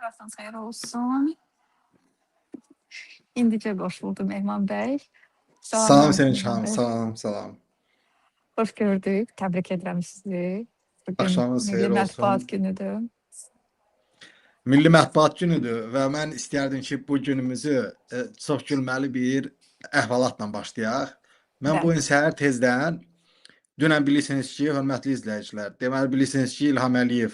Vaxtınız xeyir olsun. İndicə qoşuldu Mehman bəy. Salam Mehman Sevinçxanım, bəy. salam. Xoş gördük. Təbrik edirəm sizi. Bugün Axşamınız Milli xeyir Mətbuat olsun. günüdür. Milli Mətbuat günüdür və mən istərdim ki, bu günümüzü çox gülməli bir əhvalatla başlayaq. Mən bu gün səhər tezdən, dünən bilirsiniz ki, hörmətli izləyicilər, deməli bilirsiniz ki, İlham Əliyev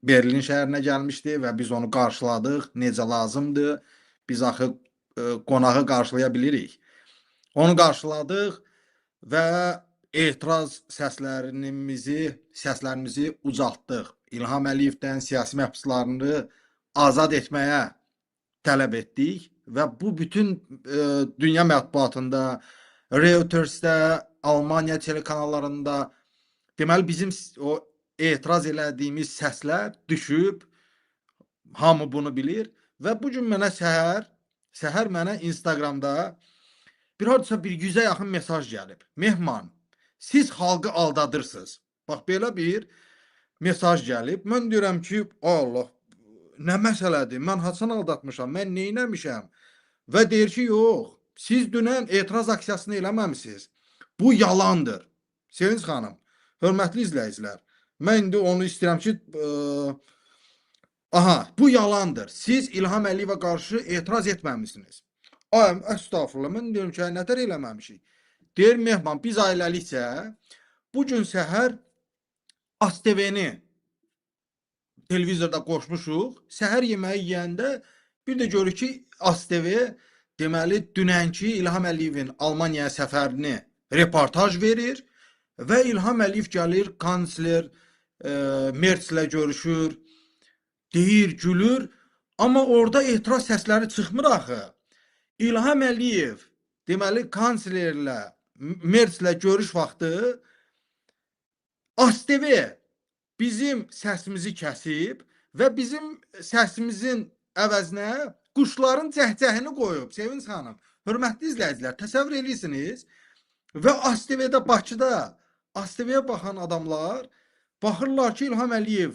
Berlin şəhərinə gəlmişdi və biz onu qarşıladıq, necə lazımdır. Biz axı qonağı qarşılaya bilirik. Onu qarşıladıq və etiraz səslərimizi ucaltdıq. İlham Əliyevdən siyasi məhbuslarını azad etməyə tələb etdik və bu bütün dünya mətbuatında, Reuters'də, Almanya telekanallarında deməli bizim o etiraz elədiyimiz səslər düşüb, hamı bunu bilir və bu gün mənə səhər mənə Instagramda bir hardasa bir 100-ə yaxın mesaj gəlib. Mehman, siz xalqı aldadırsınız. Bax, belə bir mesaj gəlib. Mən deyirəm ki, Allah, nə məsələdir? Mən haçan aldatmışam? Mən nə eləmişəm? Və deyir ki, yox, siz dünən etiraz aksiyasını eləməmisiniz. Bu yalandır. Sevinç xanım, hörmətli izləyicilər, mən indi onu istəyirəm ki, bu yalandır. Siz İlham Əliyevə qarşı etiraz etməmisiniz. Ay, əstağfurullah, mən deyirəm ki, nətər eləməmişik. Deyir Mehman, biz ailəlikcə bu gün səhər ASTV-ni televizorda qoşmuşuq. Səhər yeməyi yeyəndə bir də görürük ki, ASTV deməli dünənki İlham Əliyevin Almaniyaya səfərini reportaj verir və İlham Əliyev gəlir, kansler Mertzlə görüşür, deyir, gülür, amma orada etiraz səsləri çıxmır axı. İlham Əliyev deməli kanslerlə Mertzlə görüş vaxtı ASTV bizim səsimizi kəsib və bizim səsimizin əvəzinə quşların cəhcəhini qoyub. Sevinç xanım, hörmətli izləyicilər, təsəvvür edirsiniz və ASTV-də Bakıda ASTV-yə baxan adamlar baxırlar ki, İlham Əliyev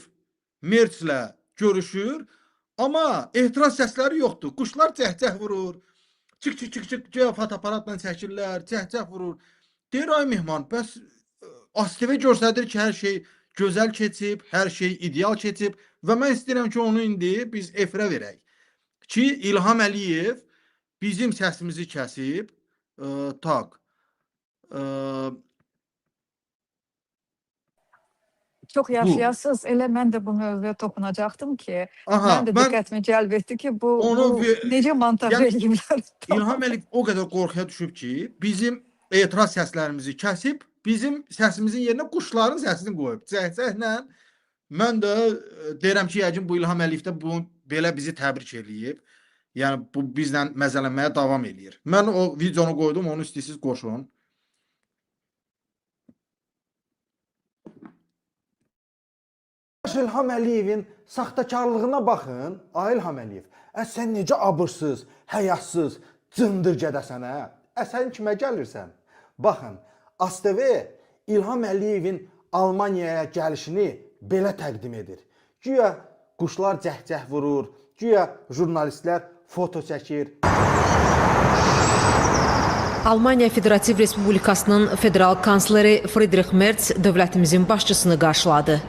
Mertzlə görüşür, amma etiraz səsləri yoxdur. Quşlar cəhcəh vurur. Çık fotoaparatla çəkirlər, cəhcəh vurur. Deyir, ay Mehman, bəs ASTV göstərir ki, hər şey gözəl keçib, hər şey ideal keçib və mən istəyirəm ki, onu indi biz efirə verək. Ki, İlham Əliyev bizim səsimizi kəsib, Çox yaşayasınız. Elə mən də bu mövzuya toxunacaqdım ki, mən də diqqətimi cəlb etdi ki, bu necə montaj ediblər. İlham Əliyev o qədər qorxuya düşüb ki, bizim etiraz səslərimizi kəsib, bizim səsimizin yerinə quşların səsini qoyub. Cəhcəhlə mən də deyirəm ki, yəqin bu İlham Əliyev də bunu belə bizi təbrik eləyib. Yəni bu bizlə məzələnməyə davam eləyir. Mən o videonu qoydum, onu istəyirsiniz qoşun. İlham Əliyevin saxtakarlığına baxın. Ay İlham Əliyev, sən necə abırsız, həyasız, cındır gedəsən, hə? Sən kimə gəlirsən? Baxın, ASTV İlham Əliyevin Almaniyaya gəlişini belə təqdim edir. Güya quşlar cəhcəh vurur, güya jurnalistlər foto çəkir. Almaniya Federativ Respublikasının federal kansleri Friedrich Merz dövlətimizin başçısını qarşıladı.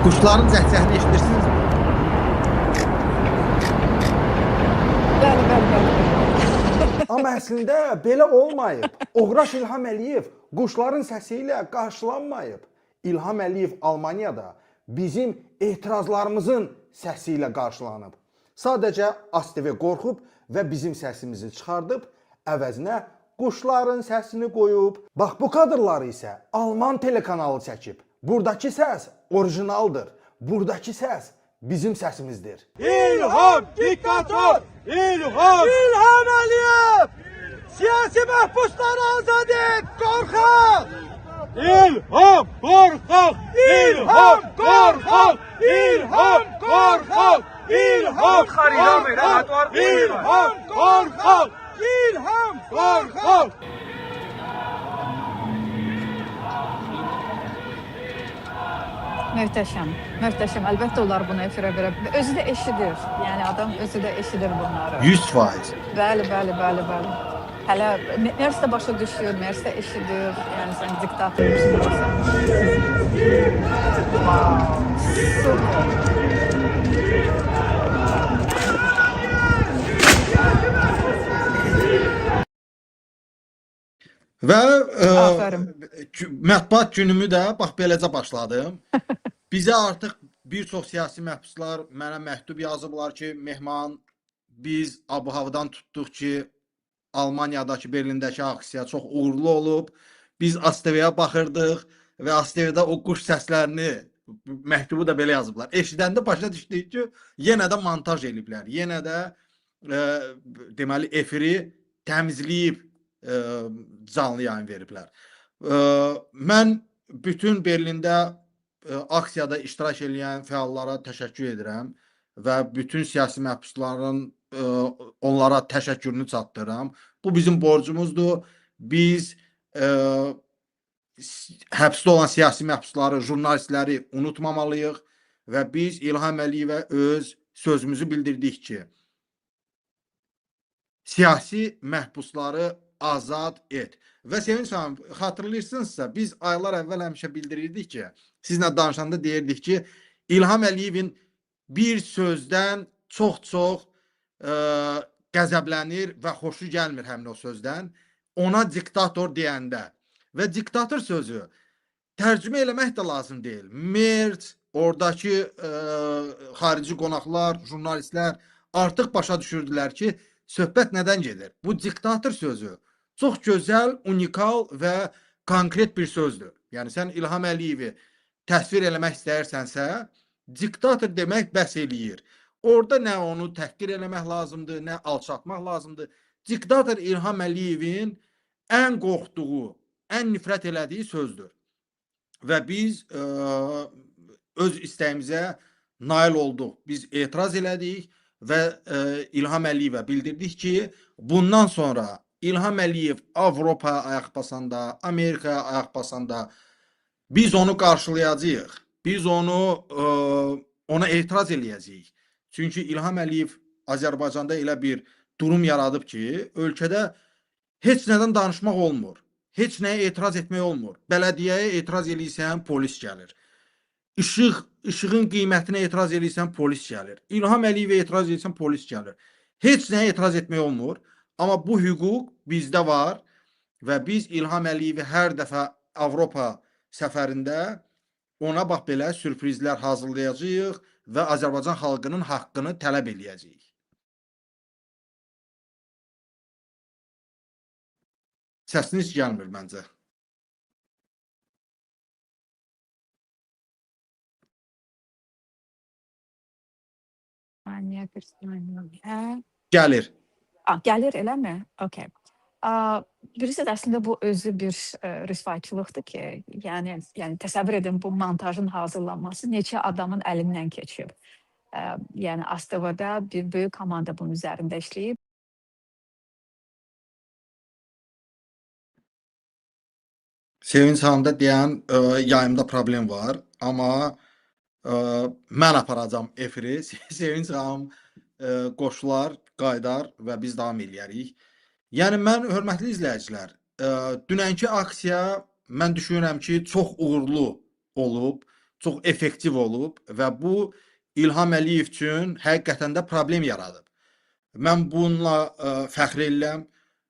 Quşların cəhcəhini eşidirsiniz mi? Amma əslində belə olmayıb. Oğraş İlham Əliyev quşların səsi ilə qarşılanmayıb. İlham Əliyev Almaniyada bizim etirazlarımızın səsi ilə qarşılanıb. Sadəcə ASTV qorxub və bizim səsimizi çıxardıb, əvəzinə quşların səsini qoyub. Bax, bu kadrları isə Alman telekanalı çəkib. Buradakı səs orijinaldır. Buradakı səs bizim səsimizdir. İlham diktatör! İlham Əliyev! Siyasi məhbusları azad et! Qorxaq! İlham qorxaq! İlham qorxaq! İlham qorxaq! İlham qorxaq! İlham qorxaq! İlham qorxaq! Möhtəşəm, möhtəşəm. Əlbəttə onlar bunu efirə verə. Özü də eşidir. Yəni adam özü də eşidir bunları. 100%. Bəli, bəli, bəli, bəli. Hələ Mers də başa düşür, Mers də eşidir. Yəni sən diktatorsun. Super. Və Aferin. mətbuat günümü də bax beləcə başladım. Bizə artıq bir çox siyasi məhbuslar mənə məktub yazıblar ki, Mehman, biz Abu-Havadan tutduq ki, Almaniyadakı, Berlindəki aksiya çox uğurlu olub. Biz ASTV-yə baxırdıq və ASTV-də o quş səslərini, məktubu da belə yazıblar. Eşidəndə başa düşdük ki, yenə də montaj eliblər. Yenə də deməli efiri təmizləyib canlı yayın veriblər. Mən bütün Berlində aksiyada iştirak edən fəallara təşəkkür edirəm və bütün siyasi məhbusların onlara təşəkkürünü çatdırıram. Bu bizim borcumuzdur. Biz həbsdə olan siyasi məhbusları, jurnalistləri unutmamalıyıq və biz İlham Əliyevə öz sözümüzü bildirdik ki, siyasi məhbusları azad et. Və Sevinç xanım, xatırlayırsınızsa, biz aylar əvvəl həmişə bildirirdik ki, sizinlə danışanda deyirdik ki, İlham Əliyevin bir sözdən çox-çox qəzəblənir və xoşu gəlmir həmin o sözdən. Ona diktator deyəndə. Və diktator sözü tərcümə eləmək də lazım deyil. Mert, oradakı xarici qonaqlar, jurnalistlər artıq başa düşürdülər ki, söhbət nədən gedir? Bu diktator sözü çox gözəl, unikal və konkret bir sözdür. Yəni sən İlham Əliyevi təsvir eləmək istəyirsənsə, diktator demək bəs eləyir. Orada nə onu təhqir eləmək lazımdır, nə alçatmaq lazımdır. Diktator İlham Əliyevin ən qorxduğu, ən nifrət elədiyi sözdür. Və biz öz istəyimizə nail olduq. Biz etiraz elədik və İlham Əliyevə bildirdik ki, bundan sonra İlham Əliyev Avropaya ayaq basanda, Amerikaya ayaq basanda biz onu qarşılayacağıq. Biz ona etiraz eləyəcəyik. Çünki İlham Əliyev Azərbaycanda elə bir durum yaradıb ki, ölkədə heç nədən danışmaq olmur. Heç nəyə etiraz etmək olmur. Bələdiyyəyə etiraz eləyirsən, polis gəlir. İşığın qiymətinə etiraz eləyirsən, polis gəlir. İlham Əliyevə etiraz eləyirsən, polis gəlir. Heç nəyə etiraz etmək olmur. Amma bu hüquq bizdə var və biz İlham Əliyevi hər dəfə Avropa səfərində ona bax belə sürprizlər hazırlayacağıq və Azərbaycan xalqının haqqını tələb eləyəcəyik. Səsiniz gəlmir məncə. Bir saniyə. Gəlir. Gəlir, eləmi? Okay. Bilirsiniz, əslində bu özü bir rüsvayçılıqdır ki, yəni təsəvvür edin bu montajın hazırlanması neçə adamın əlindən keçib. Yəni ASTV-də bir böyük komanda bunun üzərində işləyib. Sevinç xanımda deyən yayımda problem var, amma mən aparacam efiri. Sevinç xanım qoşular, qaydar və biz davam eləyərik. Yəni mən, hörmətli izləyicilər, dünənki aksiya mən düşünürəm ki, çox uğurlu olub, çox effektiv olub və bu İlham Əliyev üçün həqiqətən də problem yaradıb. Mən bununla fəxr edirəm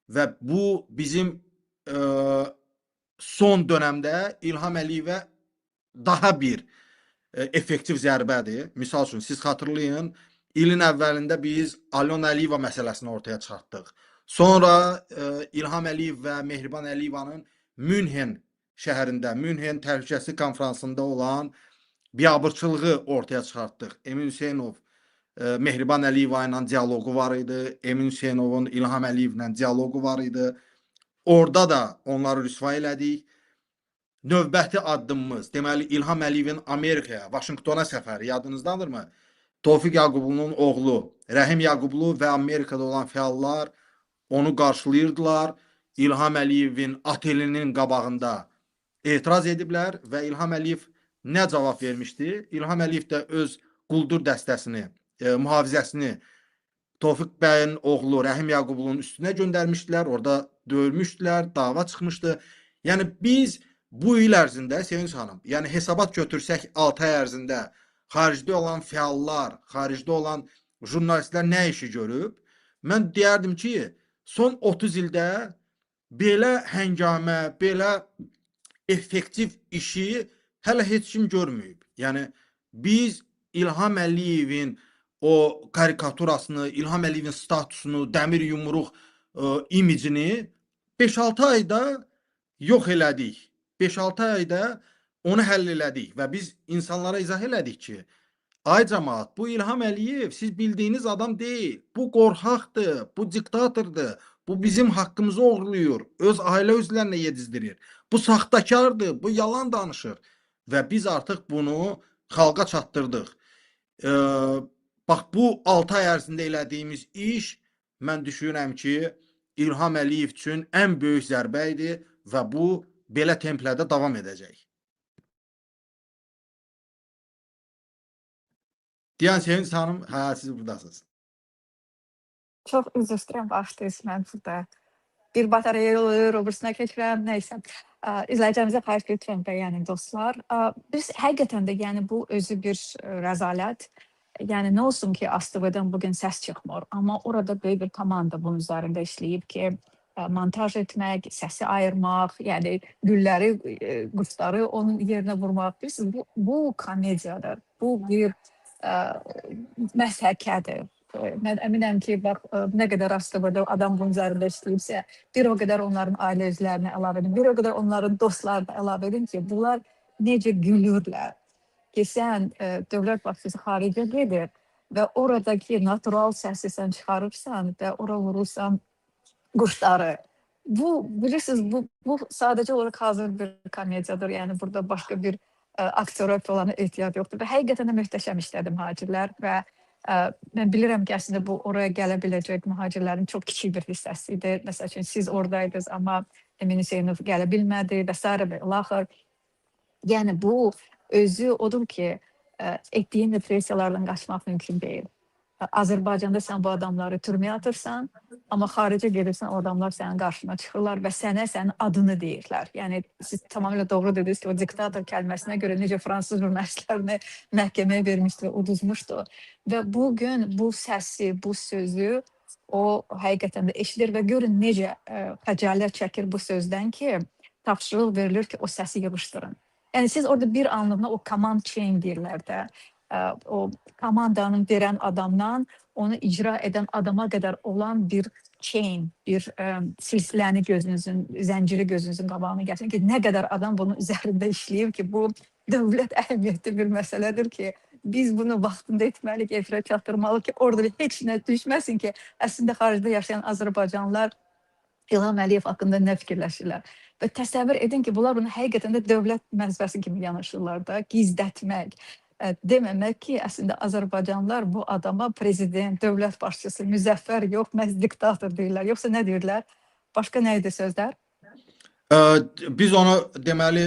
və bu bizim son dönəmdə İlham Əliyevə daha bir effektiv zərbədir. Misal üçün, siz xatırlayın, ilin əvvəlində biz Alyona Əliyeva məsələsini ortaya çıxartdıq. Sonra İlham Əliyev və Mehriban Əliyevanın Münhen şəhərində, Münhen təhlükəsizlik konfransında olan biabırçılığı ortaya çıxartdıq. Emin Hüseynov Mehriban Əliyeva ilə diyaloqu var idi. Emin Hüseynovun İlham Əliyevlə diyaloqu var idi. Orada da onları rüsva elədik. Növbəti addımımız, deməli İlham Əliyevin Amerikaya, Vaşinqtona səfəri yadınızdadırmı? Tofiq Yaqublunun oğlu Rəhim Yaqublu və Amerikada olan fəallar onu qarşılayırdılar. İlham Əliyevin otelinin qabağında etiraz ediblər və İlham Əliyev nə cavab vermişdi? İlham Əliyev də öz quldur dəstəsini, mühafizəsini Tofiq bəyin oğlu Rəhim Yaqublunun üstünə göndərmişdilər. Orada döyülmüşdülər, dava çıxmışdı. Yəni biz bu il ərzində Sevinç xanım, yəni hesabat götürsək 6 ay ərzində xaricdə olan fəallar, xaricdə olan jurnalistlər nə işi görüb? Mən deyərdim ki, son 30 ildə belə həngamə, belə effektiv işi hələ heç kim görməyib. Yəni biz İlham Əliyevin o karikaturasını, İlham Əliyevin statusunu, dəmir yumruq imicini 5-6 ayda yox elədik. 5-6 ayda onu həll elədik və biz insanlara izah elədik ki, ay cəmaat, bu İlham Əliyev siz bildiyiniz adam deyil. Bu qorxaqdır, bu diktatordur. Bu bizim haqqımızı oğurlayır, öz ailə üzvlərinə yedizdirir. Bu saxtakardır, bu yalan danışır. Və biz artıq bunu xalqa çatdırdıq. Bax, bu 6 ay ərzində elədiyimiz iş, mən düşünürəm ki, İlham Əliyev üçün ən böyük zərbə idi və bu belə templədə davam edəcək. Deyən Sevinç xanım, hə, siz buradasınız. Çox üzr istəyirəm, bağışlayırsınız, mən burada bir batareya olur, öbürsünə keçirəm, nəysə. İzləyicimizə xahiş lütfən bəyənin dostlar. Biz həqiqətən də yəni bu özü bir rəzalət. Yəni nə olsun ki, ASTV-dən bugün səs çıxmır, amma orada böyük bir komanda bunun üzərində işləyib ki, montaj etmək, səsi ayırmaq, yəni gülləri, quşları onun yerinə vurmaq. Bilirsiniz, bu komediyadır, bu bir məshəkədir. Mən əminəm ki, bax, nə qədər ASTV-də adam bunun üzərində işləyibsə, bir o qədər onların ailə üzvlərinə əlavə edin, bir o qədər onların dostlarına əlavə edin ki, bunlar necə gülürlər. Ki, sən dövlət başçısı xaricə gedir və oradakı natural səsi sən çıxarırsan və ora vurursan quşları. Bu, bilirsiniz, bu sadəcə olaraq hazır bir komediyadır. Yəni, burada başqa bir aktora falan ehtiyac yoxdur. Və həqiqətən də möhtəşəm işlədi mühacirlər və mən bilirəm ki, əslində bu oraya gələ biləcək mühacirlərin çox kiçik bir hissəsi idi. Məsəl üçün, siz oradaydınız, amma Emin Hüseynov gələ bilmədi və s. və ilaxır. Yəni, bu özü odur ki, etdiyin repressiyalardan qaçmaq mümkün deyil. Azərbaycanda sən bu adamları türməyə atırsan, amma xaricə gedirsən, o adamlar sənin qarşına çıxırlar və sənə sənin adını deyirlər. Yəni, siz tamamilə doğru dediniz ki, o diktator kəlməsinə görə necə fransız jurnalistlərini məhkəməyə vermişdi və uduzmuşdu. Və bugün bu səsi, bu sözü o həqiqətən də eşidir və görün necə xəcalət çəkir bu sözdən ki, tapşırıq verilir ki, o səsi yığışdırın. Yəni, siz orada bir anlığına o command chain deyirlər də, o komandanın verən adamdan onu icra edən adama qədər olan bir chain, bir silsiləni gözünüzün, zənciri gözünüzün qabağına gəlsin ki, nə qədər adam bunun üzərində işləyib ki, bu dövlət əhəmiyyətli bir məsələdir ki, biz bunu vaxtında etməliyik, efirə çatdırmalıyıq ki, orada heç nə düşməsin ki, əslində xaricdə yaşayan Azərbaycanlılar İlham Əliyev haqqında nə fikirləşirlər. Və təsəvvür edin ki, bunlar bunu həqiqətən də dövlət mənzəbəsi kimi yanaşırlar da, gizlətmək. Deməmək ki, əslində Azərbaycanlılar bu adama prezident, dövlət başçısı, müzəffər yox, məhz diktator deyirlər. Yoxsa nə deyirlər? Başqa nə idi sözlər? Biz onu deməli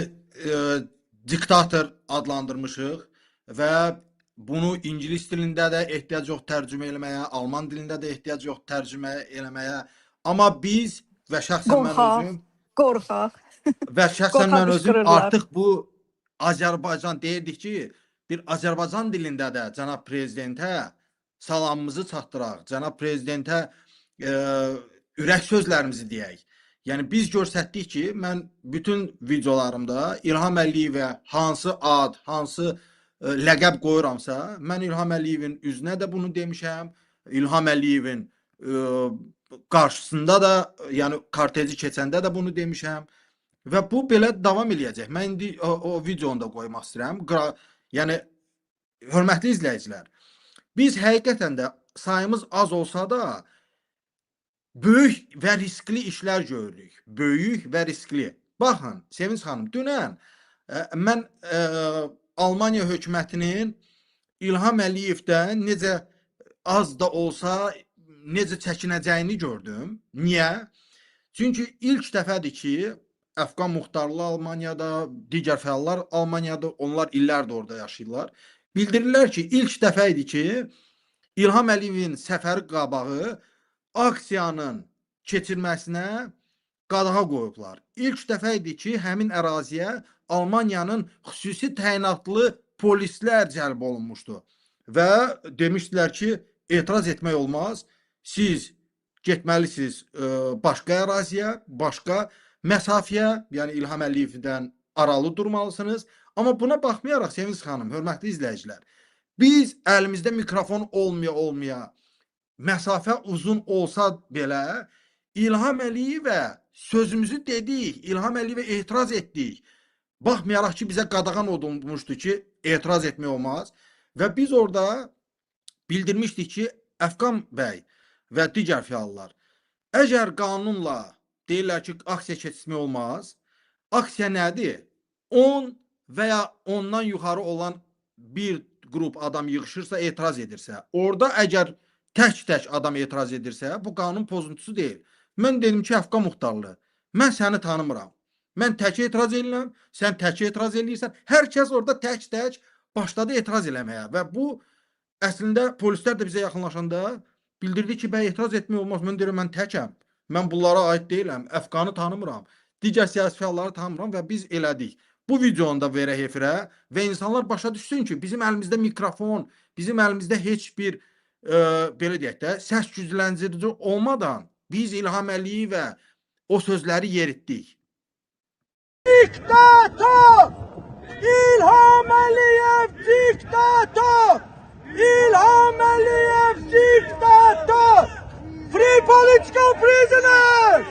diktator adlandırmışıq və bunu ingilis dilində də ehtiyac yox tərcümə eləməyə, alman dilində də ehtiyac yox tərcümə eləməyə. Amma biz və şəxsən mən özüm qorxaq və şəxsən mən özüm artıq bu Azərbaycan deyirdik ki, bir Azərbaycan dilində də cənab prezidentə salamımızı çatdıraq, cənab prezidentə ürək sözlərimizi deyək. Yəni biz göstərdik ki, mən bütün videolarımda İlham Əliyevə hansı ad, hansı ləqəb qoyuramsa, mən İlham Əliyevin üzünə də bunu demişəm, İlham Əliyevin qarşısında da, yəni korteci keçəndə də bunu demişəm və bu belə davam eləyəcək. Mən indi o videonu da qoymaq istəyirəm. Yəni, hörmətli izləyicilər, biz həqiqətən də sayımız az olsa da böyük və riskli işlər görürük. Böyük və riskli. Baxın, Sevinç xanım, dünən mən Almaniya hökumətinin İlham Əliyevdən necə az da olsa necə çəkinəcəyini gördüm. Niyə? Çünki ilk dəfədir ki, Əfqan muxtarlı Almaniyada, digər fəallar Almaniyada, onlar illərdir orada yaşayırlar. Bildirirlər ki, ilk dəfə idi ki, İlham Əliyevin səfəri qabağı aksiyanın keçirilməsinə qadağa qoyublar. İlk dəfə idi ki, həmin əraziyə Almaniyanın xüsusi təyinatlı polislər cəlb olunmuşdu və demişdilər ki, etiraz etmək olmaz. Siz getməlisiniz başqa əraziyə, başqa məsafəyə, yəni İlham Əliyevdən aralı durmalısınız. Amma buna baxmayaraq Sevinç xanım, hörmətli izləyicilər, biz əlimizdə mikrofon olmaya, məsafə uzun olsa belə İlham Əliyevə sözümüzü dedik, İlham Əliyevə etiraz etdik. Baxmayaraq ki, bizə qadağan olunmuşdu ki, etiraz etmək olmaz və biz orada bildirmişdik ki, Əfqan bəy və digər fəallar, əgər qanunla deyirlər ki, aksiya keçirmək olmaz, aksiya nədir? 10 və ya ondan yuxarı olan bir qrup adam yığışırsa, etiraz edirsə, orada əgər tək adam etiraz edirsə, bu qanun pozuntusu deyil. Mən dedim ki, Əfqan muxtarlı, mən səni tanımıram. Mən tək etiraz edirəm, sən tək etiraz edirsən. Hər kəs orada tək başladı etiraz eləməyə və bu əslində polislər də bizə yaxınlaşanda bildirdi ki, bəy etiraz etmək olmaz. Mən deyirəm, mən təkəm. Mən bunlara aid deyiləm. Əfqanı tanımıram. Digər siyasi fəalları tanımıram və biz elədik. Bu videonu da verək efirə və insanlar başa düşsün ki, bizim əlimizdə mikrofon, bizim əlimizdə heç bir belə deyək də, səs gücləndirici olmadan biz İlham Əliyevə o sözləri yeritdik. Diktator! İlham Əliyev diktator! İlham Əliyev diktator! Free political prisoners!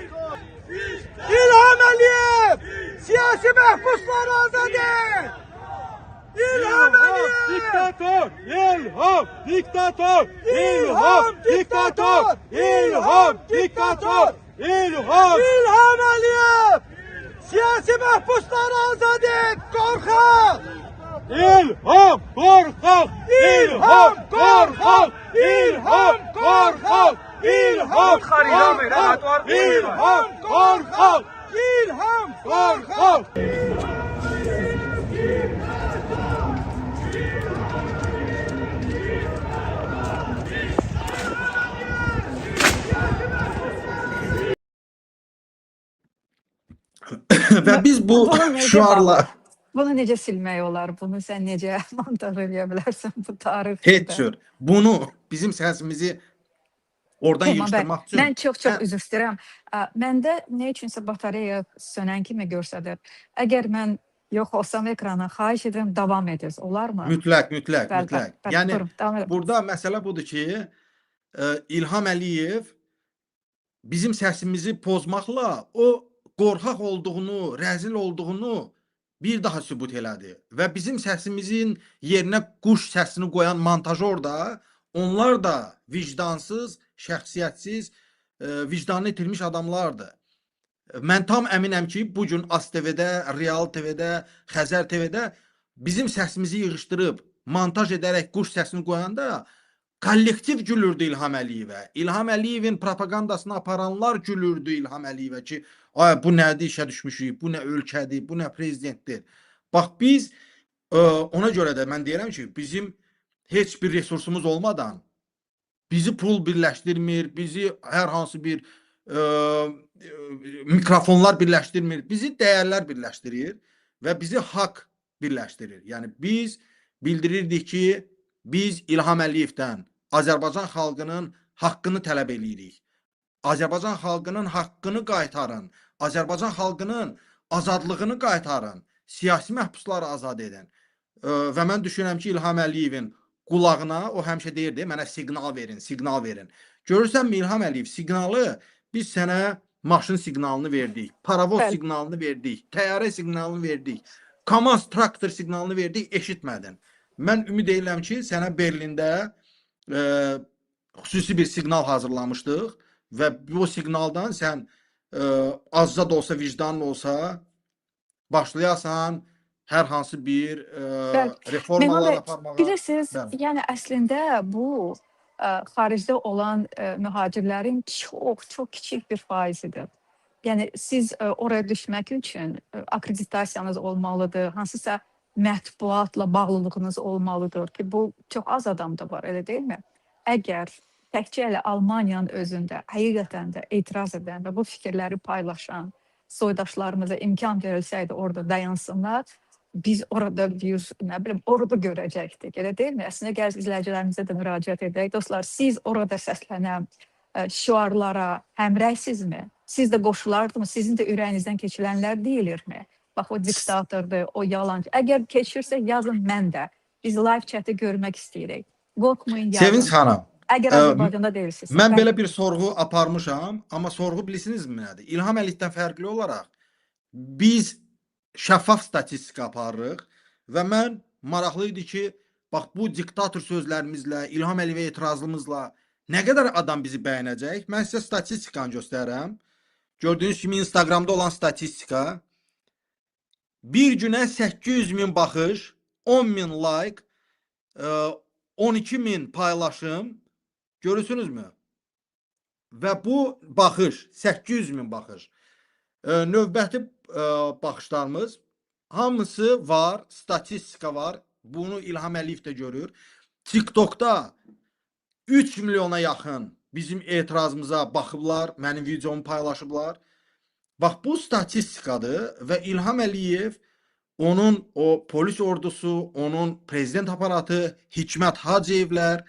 İlham Əliyev! Siyasi məhbusları azad et! İlham Əliyev! Diktator! İlham diktator! İlham diktator! İlham diktator! İlham Əliyev! Siyasi məhbusları azad et! Qorxaq! İlham qorxaq! İlham qorxaq! İlham qorxaq! İlham qorxaq! İlham qorxaq! İlham qorxaq! Və biz bu şüarla Bunu necə silmək olar? Bunu sən necə montaj edə bilərsən bu tarixdə? heç cür bunu bizim səsimizi oradan yığışdırmaq üçün Mən çox üzr istəyirəm. Məndə nə üçünsə batareya sönən kimi göstərir. Əgər mən yox olsam ekrana, xahiş edirəm davam ediniz. Olarmı? mütləq. Bəli, Yəni buyurun, davam edin. burada məsələ budur ki, İlham Əliyev bizim səsimizi pozmaqla o qorxaq olduğunu, rəzil olduğunu bir daha sübut elədi və bizim səsimizin yerinə quş səsini qoyan montajor da, onlar da vicdansız, şəxsiyyətsiz, vicdanını itirmiş adamlardır. Mən tam əminəm ki, bugün ASTV-də, Real TV-də, Xəzər TV-də bizim səsimizi yığışdırıb, montaj edərək quş səsini qoyanda kollektiv gülürdü İlham Əliyevə. İlham Əliyevin propagandasını aparanlar gülürdü İlham Əliyevə ki, ay bu nədir işə düşmüşük, bu nə ölkədir, bu nə prezidentdir. Bax biz ona görə də mən deyirəm ki, bizim heç bir resursumuz olmadan bizi pul birləşdirmir, bizi hər hansı bir mikrofonlar birləşdirmir, bizi dəyərlər birləşdirir və bizi haqq birləşdirir. Yəni biz bildirirdik ki, biz İlham Əliyevdən Azərbaycan xalqının haqqını tələb edirik. Azərbaycan xalqının haqqını qaytarın. Azərbaycan xalqının azadlığını qaytarın. Siyasi məhbusları azad edin. Və mən düşünürəm ki, İlham Əliyevin qulağına o həmişə deyirdi, mənə siqnal verin, siqnal verin. Görürsənmi İlham Əliyev, siqnalı biz sənə maşın siqnalını verdik, paravoz siqnalını verdik, təyyarə siqnalını verdik, KAMAZ traktor siqnalını verdik, eşitmədin. Mən ümid edirəm ki, sənə Berlində xüsusi bir siqnal hazırlamışdıq və bu siqnaldan sən azca da olsa, vicdanlı olsa başlayasan hər hansı bir reformalar aparmağa. Bilirsiniz, yəni əslində bu xaricdə olan mühacirlərin çox kiçik bir faizidir. yəni siz oraya düşmək üçün akkreditasiyanız olmalıdır, hansısa mətbuatla bağlılığınız olmalıdır ki, bu çox az adamda var, elə deyilmi? Əgər təkcə elə Almaniyanın özündə həqiqətən də etiraz edən və bu fikirləri paylaşan soydaşlarımıza imkan verilsəydi orada dayansınlar, biz orada bir, nə bilim, ordu görəcəkdik, elə deyilmi? Əslində gəl izləyicilərimizə də müraciət edək. Dostlar, siz orada səslənən şüarlara həmrəysizmi? Siz də qoşulardımı? Sizin də ürəyinizdən keçilənlər deyilirmi? Bax, o diktatordur, o yalancı. Əgər keçirsə, yazın mən də. Biz live chat'i görmək istəyirik. Qorxmayın, Sevinç yazın. xanım, Əgər Azərbaycanda deyilsiniz. mən belə bir sorğu aparmışam, amma sorğu bilirsinizmi nədir? İlham Əliyevdən fərqli olaraq biz şəffaf statistika aparırıq və mən maraqlı idi ki, bax bu diktator sözlərimizlə, İlham Əliyevə etirazımızla nə qədər adam bizi bəyənəcək? Mən sizə statistikanı göstərərəm. Gördüyünüz kimi Instagramda olan statistika bir günə 800 min baxış, 10 min like, 12 min paylaşım, görürsünüzmü? Və bu baxış, 800 min baxış. Növbəti baxışlarımız hamısı var, statistika var. Bunu İlham Əliyev də görür. TikTokda 3 milyona yaxın bizim etirazımıza baxıblar, mənim videomu paylaşıblar. Bax bu statistikadır və İlham Əliyev, onun o polis ordusu, onun prezident aparatı, Hikmət Hacıyevlər,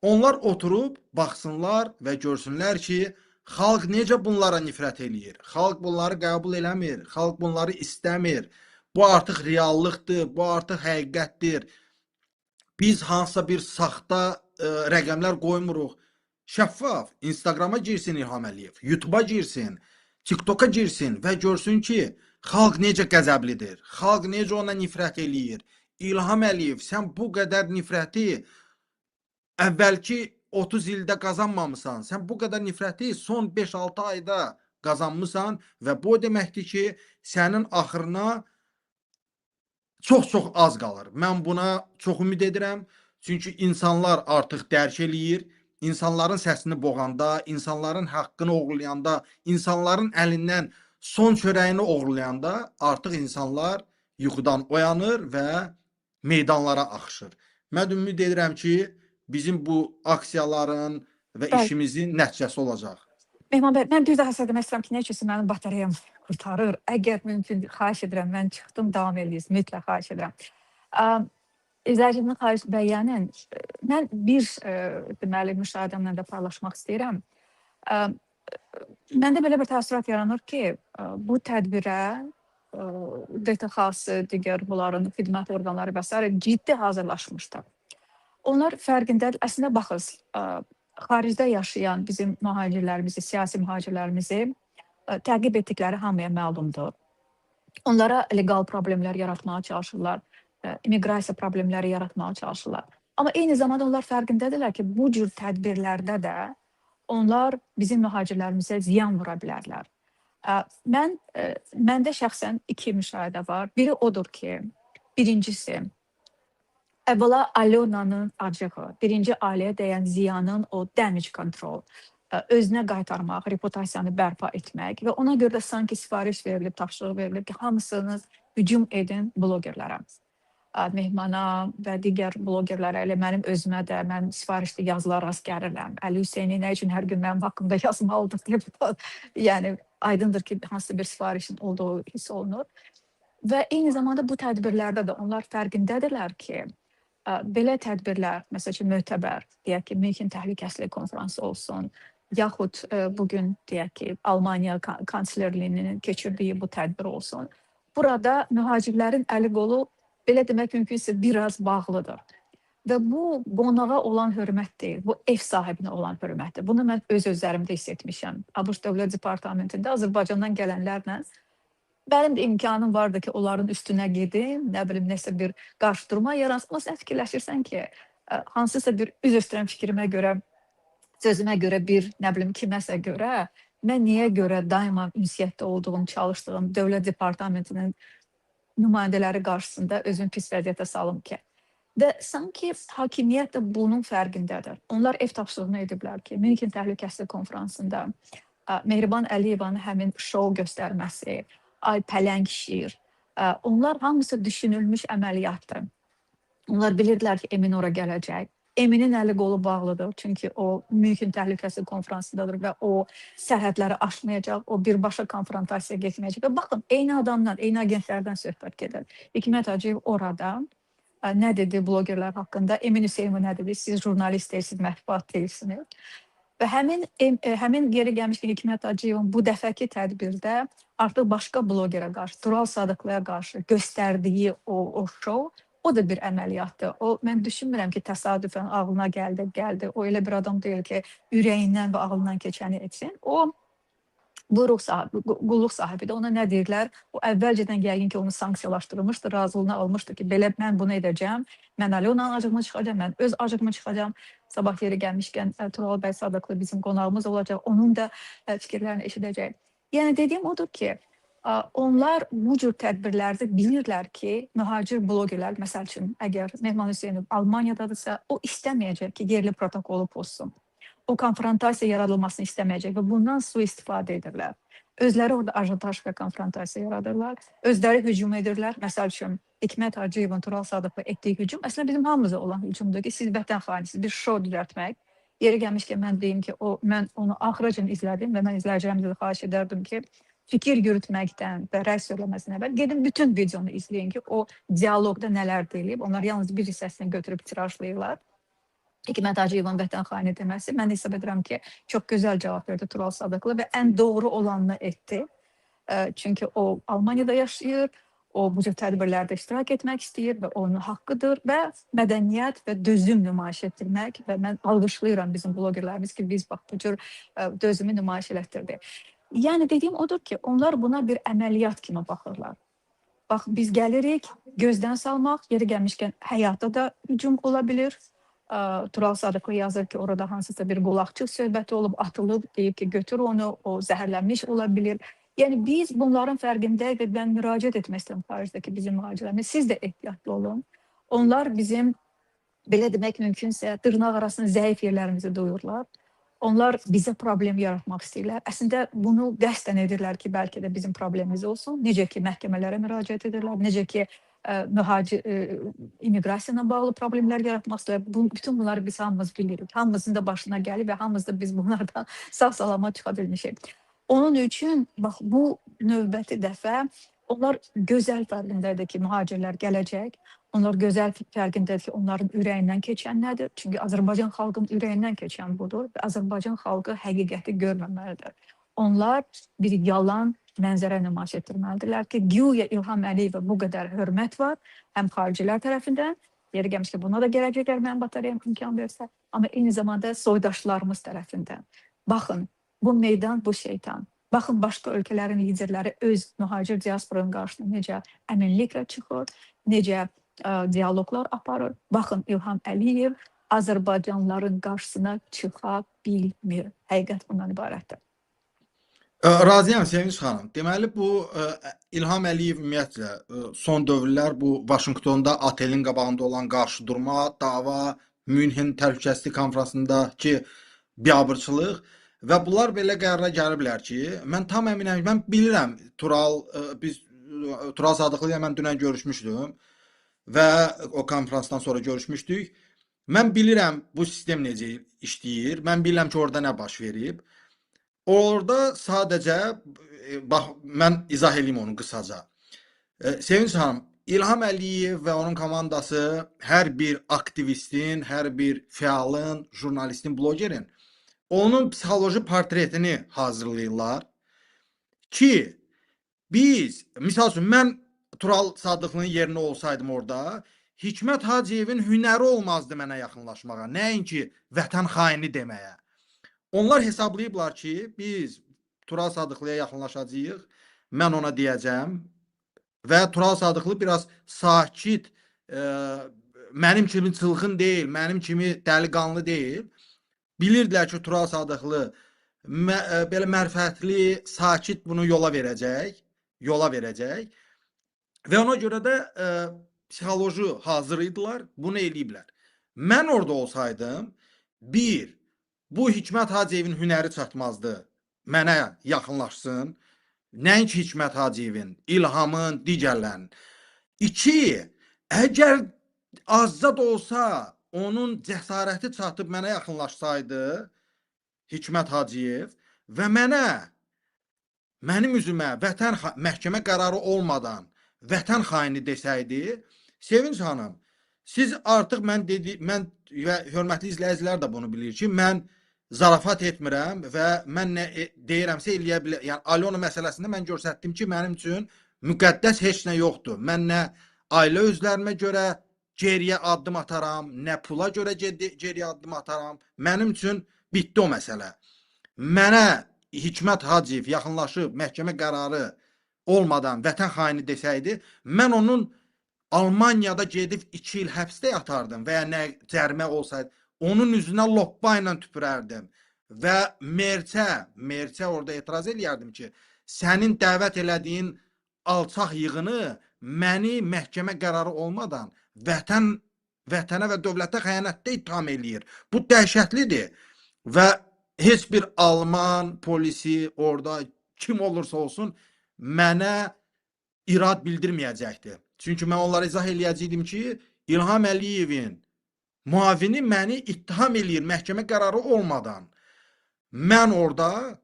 onlar oturub baxsınlar və görsünlər ki, xalq necə bunlara nifrət eləyir. Xalq bunları qəbul eləmir, xalq bunları istəmir. Bu artıq reallıqdır, bu artıq həqiqətdir. Biz hansısa bir saxta rəqəmlər qoymuruq. Şəffaf, Instagrama girsin İlham Əliyev, YouTube'a girsin, TikTok'a girsin və görsün ki, xalq necə qəzəblidir, xalq necə ona nifrət eləyir. İlham Əliyev, sən bu qədər nifrəti əvvəlki 30 ildə qazanmamısan, sən bu qədər nifrəti son 5-6 ayda qazanmısan və bu deməkdir ki, sənin axırına çox-çox az qalır. Mən buna çox ümid edirəm, çünki insanlar artıq dərk eləyir, insanların səsini boğanda, insanların haqqını oğurlayanda, insanların əlindən son çörəyini oğurlayanda artıq insanlar yuxudan oyanır və meydanlara axışır. Mən ümid edirəm ki, bizim bu aksiyaların və işimizin nəticəsi olacaq. Mehman bəy, mən bir daha sizə demək istəyirəm ki, nə üçünsə mənim batareyam qurtarır. Əgər mümkün, xahiş edirəm, mən çıxdım, davam edirsiniz, mütləq xahiş edirəm. İzləyicimdən xahiş bəyənin, mən bir deməli müşahidəmlə də paylaşmaq istəyirəm. Məndə belə bir təəssürat yaranır ki, bu tədbirə DTX-sı, digər bunların xidmət orqanları və s. ciddi hazırlaşmışdı. Onlar fərqindədir. Əslində baxız, xaricdə yaşayan bizim mühacirlərimizi, siyasi mühacirlərimizi təqib etdikləri hamıya məlumdur. Onlara legal problemlər yaratmağa çalışırlar, immiqrasiya problemləri yaratmağa çalışırlar. Amma eyni zamanda onlar fərqindədirlər ki, bu cür tədbirlərdə də onlar bizim mühacirlərimizə ziyan vura bilərlər. Məndə şəxsən iki müşahidə var. Biri odur ki, birincisi, əvvəla Alyonanın acığı, birinci ailəyə dəyən ziyanın o damage control, özünə qaytarmaq, reputasiyanı bərpa etmək və ona görə də sanki sifariş verilib, tapşırıq verilib ki, hamısınız hücum edin blogerlərə. Mehmana və digər blogerlərə, elə mənim özümə də, mən sifarişli yazılar rast gəlirəm. Əli Hüseyni nə üçün hər gün mənim haqqımda yazmalıdır deyə, yəni aydındır ki, hansısa bir sifarişin olduğu hiss olunur. Və eyni zamanda bu tədbirlərdə də onlar fərqindədirlər ki, belə tədbirlər, məsəl üçün mötəbər, deyək ki, Münxen Təhlükəsizlik Konfransı olsun, yaxud bugün deyək ki, Almaniya kanslerliyinin keçirdiyi bu tədbir olsun. Burada mühacirlərin əli qolu, belə demək mümkünsə, biraz bağlıdır. Və bu, qonağa olan hörmət deyil, bu ev sahibinə olan hörmətdir. Bunu mən öz-özlərimdə hiss etmişəm. ABŞ Dövlət Departamentində Azərbaycandan gələnlərlə mənim də imkanım vardı ki, onların üstünə gedim, nə bilim, nəsə bir qarşıdurma yaransın. Sən fikirləşirsən ki, hansısa bir üz östürən fikrimə görə, sözümə görə bir, nə bilim, kiməsə görə, mən niyə görə daima ünsiyyətdə olduğum, çalışdığım Dövlət Departamentinin nümayəndələri qarşısında özünü pis vəziyyətə salım ki. Və sanki hakimiyyət də bunun fərqindədir. Onlar ev tapşırığını ediblər ki, Münxen Təhlükəsizlik Konfransında Mehriban Əliyevanın həmin şou göstərməsi, Ay Pələng şiir, onlar hamısı düşünülmüş əməliyyatdır. Onlar bilirdilər ki, Emin ora gələcək. Eminin əli qolu bağlıdır, çünki o mümkün təhlükəsizlik konfransındadır və o sərhədləri aşmayacaq, o birbaşa konfrontasiyaya getməyəcək. Və baxın, eyni adamdan, eyni agentlərdən söhbət gedir. Hikmət Hacıyev orada nə dedi blogerlər haqqında, Emin Hüseynov nə dedi, siz jurnalist deyilsiniz, mətbuat deyilsiniz. Və həmin yeri gəlmişkən Hikmət Hacıyevin bu dəfəki tədbirdə artıq başqa blogerə qarşı, Tural Sadıqlıya qarşı göstərdiyi o şou, o da bir əməliyyatdır. O, mən düşünmürəm ki, təsadüfən ağlına gəldi. O elə bir adam deyil ki, ürəyindən və ağlından keçəni etsin. O, buyruq sahibi, qulluq sahibidir. Ona nə deyirlər? O əvvəlcədən yəqin ki, onu sanksiyalaşdırılmışdı, razılığını almışdı ki, belə mən bunu edəcəm, mən Alyonanın acığıma çıxacam, mən öz acığıma çıxacam. Sabah yeri gəlmişkən Tural bəy Sadıqlı bizim qonağımız olacaq, onun da fikirlərini eşidəcək. Yəni, dediyim odur ki, onlar bu cür tədbirlərdə bilirlər ki, mühacir blogerlər, məsəl üçün, əgər Mehman Hüseynov Almaniyadadırsa, o istəməyəcək ki, yerli protokolu pozsun. O konfrontasiya yaradılmasını istəməyəcək və bundan sui-istifadə edirlər. Özləri orada ajantaj və konfrontasiya yaradırlar, özləri hücum edirlər. Məsəl üçün, Hikmət Hacıyevin Tural Sadıqlı etdiyi hücum, əslində bizim hamımıza olan hücumdur ki, siz vətən xainisiniz, bir şou düzəltmək. Yeri gəlmişkən mən deyim ki, mən onu axıracan izlədim və mən izləyicilərimizə də xahiş edərdim ki, fikir yürütməkdən və rəy söyləməsindən əvvəl gedin bütün videonu izləyin ki, o dialoqda nələr deyilib. Onlar yalnız bir hissəsini götürüb tirajlayırlar. Hikmət Hacıyevin vətən xaini deməsi, mən hesab edirəm ki, çox gözəl cavab verdi Tural Sadıqlı və ən doğru olanını etdi. Çünki o Almaniyada yaşayır, o bu cür tədbirlərdə iştirak etmək istəyir və onun haqqıdır və mədəniyyət və dözüm nümayiş etdirmək və mən alqışlayıram bizim blogerlərimiz ki, biz bax bu cür dözümü nümayiş elətdirdik. Yəni, dediyim odur ki, onlar buna bir əməliyyat kimi baxırlar. Bax, biz gəlirik, gözdən salmaq, yeri gəlmişkən həyata da hücum ola bilir. Tural Sadıqlı yazır ki, orada hansısa bir qulaqçıq söhbəti olub, atılıb, deyib ki, götür onu, o zəhərlənmiş ola bilir. Yəni, biz bunların fərqindəyik və mən müraciət etmək istəyirəm xaricdəki bizim mühacirlərimiz. Siz də ehtiyatlı olun. Onlar bizim, belə demək mümkünsə, dırnaq arasında zəif yerlərimizi duyurlar. Onlar bizə problem yaratmaq istəyirlər. Əslində, bunu qəsdən edirlər ki, bəlkə də bizim problemimiz olsun. Necə ki, məhkəmələrə müraciət edirlər, necə ki, immiqrasiya ilə bağlı problemlər yaratmaq istəyirlər. Bütün bunları biz hamımız bilirik. Hamımızın da başına gəlib və hamımız da biz bunlardan sağ-salamat çıxa bilmişik. Onun üçün, bax, bu növbəti dəfə onlar gözəl fərqindədir ki, mühacirlər gələcək. Onlar gözəl fərqindədir ki, onların ürəyindən keçən nədir? Çünki Azərbaycan xalqının ürəyindən keçən budur və Azərbaycan xalqı həqiqəti görməməlidir. Onlar bir yalan mənzərə nümayiş etdirməlidirlər ki, güya İlham Əliyevə bu qədər hörmət var, həm xaricilər tərəfindən, yeri gəlmişkən buna da gələcəklər mənim batariyam imkan versə, amma eyni zamanda soydaşlarımız tərəfindən. Baxın, bu meydan, bu şeytan. Baxın, başqa ölkələrin liderləri öz mühacir diasporanın qarşısına necə əminliklə çıxır, necə diyaloqlar aparır. Baxın, İlham Əliyev Azərbaycanlıların qarşısına çıxa bilmir. Həqiqət bundan ibarətdir. Razıyam Sevinç xanım. Deməli, bu İlham Əliyev ümumiyyətlə son dövrlər bu Vaşinqtonda otelin qabağında olan qarşıdurma, dava, Münhen Təhlükəsizlik Konfransındakı biabırçılıq və bunlar belə qərara gəliblər ki, mən tam əminəm, mən bilirəm Tural Sadıqlı ilə mən dünən görüşmüşdüm və o konfransdan sonra görüşmüşdük. Mən bilirəm bu sistem necə işləyir, mən bilirəm ki, orada nə baş verib. Orada sadəcə, bax, mən izah edeyim onu qısaca. Sevinç xanım, İlham Əliyev və onun komandası hər bir aktivistin, hər bir fəalın, jurnalistin, blogerin onun psixoloji portretini hazırlayırlar ki, biz, misal üçün, mən Tural Sadıqlının yerinə olsaydım orada, Hikmət Hacıyevin hünəri olmazdı mənə yaxınlaşmağa, nəinki vətən xaini deməyə. Onlar hesablayıblar ki, biz Tural Sadıqlıya yaxınlaşacağıq, mən ona deyəcəm və Tural Sadıqlı biraz sakit, mənim kimi çılğın deyil, mənim kimi dəliqanlı deyil. Bilirdilər ki, Tural Sadıqlı belə mərfətli, sakit bunu yola verəcək və ona görə də psixoloji hazır idilər, bunu eləyiblər. Mən orada olsaydım, bu Hikmət Hacıyevin hünəri çatmazdı mənə yaxınlaşsın. Nəinki Hikmət Hacıyevin, İlhamın, digərlərin. 2. Əgər azca da olsa onun cəsarəti çatıb mənə yaxınlaşsaydı Hikmət Hacıyev və mənim üzümə məhkəmə qərarı olmadan vətən xaini desəydi, Sevinç xanım, siz artıq mən və hörmətli izləyicilər də bunu bilir ki, mən zarafat etmirəm və mən nə deyirəmsə eləyə bilər. Yəni Alyona məsələsində mən göstərdim ki, mənim üçün müqəddəs heç nə yoxdur. Mən nə ailə özlərimə görə geriyə addım ataram, nə pula görə geriyə addım ataram. Mənim üçün bitdi o məsələ. Mənə Hikmət Hacıyev yaxınlaşıb məhkəmə qərarı olmadan vətən xaini desəydi, mən onun Almaniyada gedib 2 il həbsdə yatardım və ya nə cərimə olsaydı, onun üzünə loppa ilə tüpürərdim və Merçə orada etiraz eləyərdim ki, sənin dəvət elədiyin alçaq yığını məni məhkəmə qərarı olmadan vətənə və dövlətə xəyanətdə ittiham eləyir. Bu dəhşətlidir və heç bir Alman polisi orada kim olursa olsun mənə irad bildirməyəcəkdir. Çünki mən onlara izah eləyəcəkdim ki, İlham Əliyevin müavini məni ittiham eləyir məhkəmə qərarı olmadan. Mən orada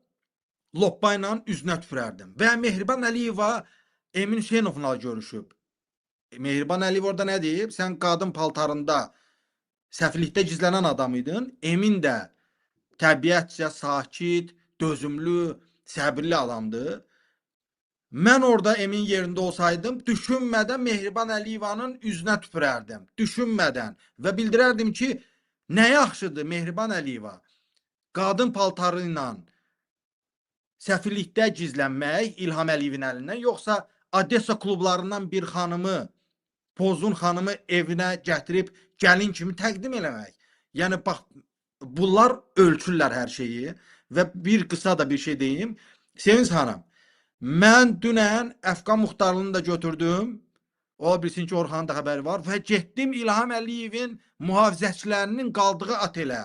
loppa ilə üzünə tüpürərdim. Və Mehriban Əliyeva Emin Hüseynovla görüşüb. Mehriban Əliyev orada nə deyib? Sən qadın paltarında səfirlikdə gizlənən adam idin. Emin də təbiətcə sakit, dözümlü, səbirli adamdır. Mən orada Emin yerində olsaydım, düşünmədən Mehriban Əliyevanın üzünə tüpürərdim. Düşünmədən və bildirərdim ki, nə yaxşıdır Mehriban Əliyeva qadın paltarı ilə səfirlikdə gizlənmək İlham Əliyevin əlindən, yoxsa Odessa klublarından bir xanımı, Pozun xanımı evinə gətirib gəlin kimi təqdim eləmək. Yəni, bax, bunlar ölçürlər hər şeyi və bir qısa da bir şey deyim. Sevinç xanım, mən dünən Əfqan Muxtarlığını da götürdüm. O bilsin ki, Orxanın da xəbəri var. Və getdim İlham Əliyevin mühafizəçilərinin qaldığı otelə.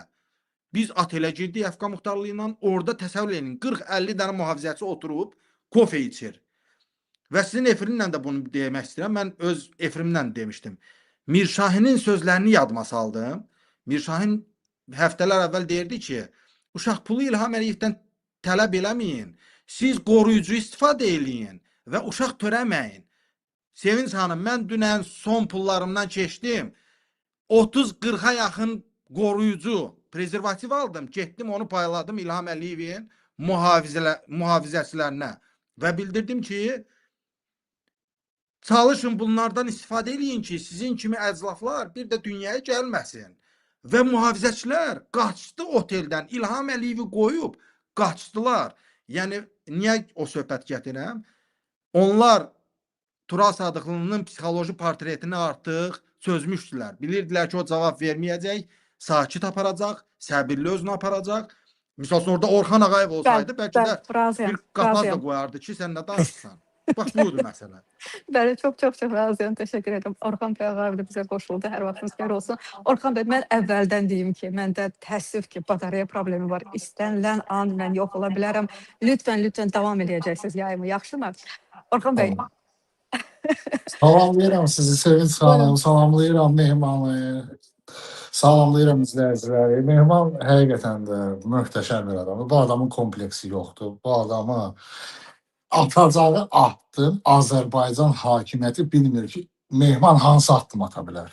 Biz otelə girdik Əfqan Muxtarlığı ilə. Orada təsəvvür edin, 40-50 dənə mühafizəçi oturub kofe içir. Və sizin efirinlə də bunu demək istəyirəm. Mən öz efirimlə demişdim. Mirşahinin sözlərini yadıma saldım. Mirşahin həftələr əvvəl deyirdi ki, uşaq pulu İlham Əliyevdən tələb eləməyin. Siz qoruyucu istifadə eləyin və uşaq törəməyin. Sevinç xanım, mən dünən son pullarımdan keçdim. 30-40-a yaxın qoruyucu, prezervativ aldım. Getdim, onu payladım İlham Əliyevin mühafizəçilərinə və bildirdim ki, çalışın bunlardan istifadə eləyin ki, sizin kimi əclaflar bir də dünyaya gəlməsin. Və mühafizəçilər qaçdı oteldən, İlham Əliyevi qoyub qaçdılar. Yəni, niyə o söhbət gətirəm? Onlar Tural Sadıqlının psixoloji portretini artıq çözmüşdülər. Bilirdilər ki, o cavab verməyəcək, sakit aparacaq, səbirli özünü aparacaq. Misal orada Orxan Ağayev olsaydı, bəlkə də bir qapaz da qoyardı ki, sən nə danışsan. Bax, budur məsələ. Bəli, çox razıyam. Təşəkkür edirəm. Orxan bəy Ağayev də bizə qoşuldu. Hər vaxtınız xeyir olsun. Orxan bəy, mən əvvəldən deyim ki, məndə təəssüf ki, batareya problemi var. İstənilən an mən yox ola bilərəm. Lütfən davam edəcəksiniz yayımı. Yaxşımı? Orxan bəy. Salamlayıram sizi Sevinç xanım, salamlayıram Mehmanı, salamlayıram izləyiciləri. Mehman həqiqətən də möhtəşəm bir adamdır. Bu adamın kompleksi yoxdur. Bu adamı atacağı addım Azərbaycan hakimiyyəti bilmir ki, Mehman hansı addım ata bilər.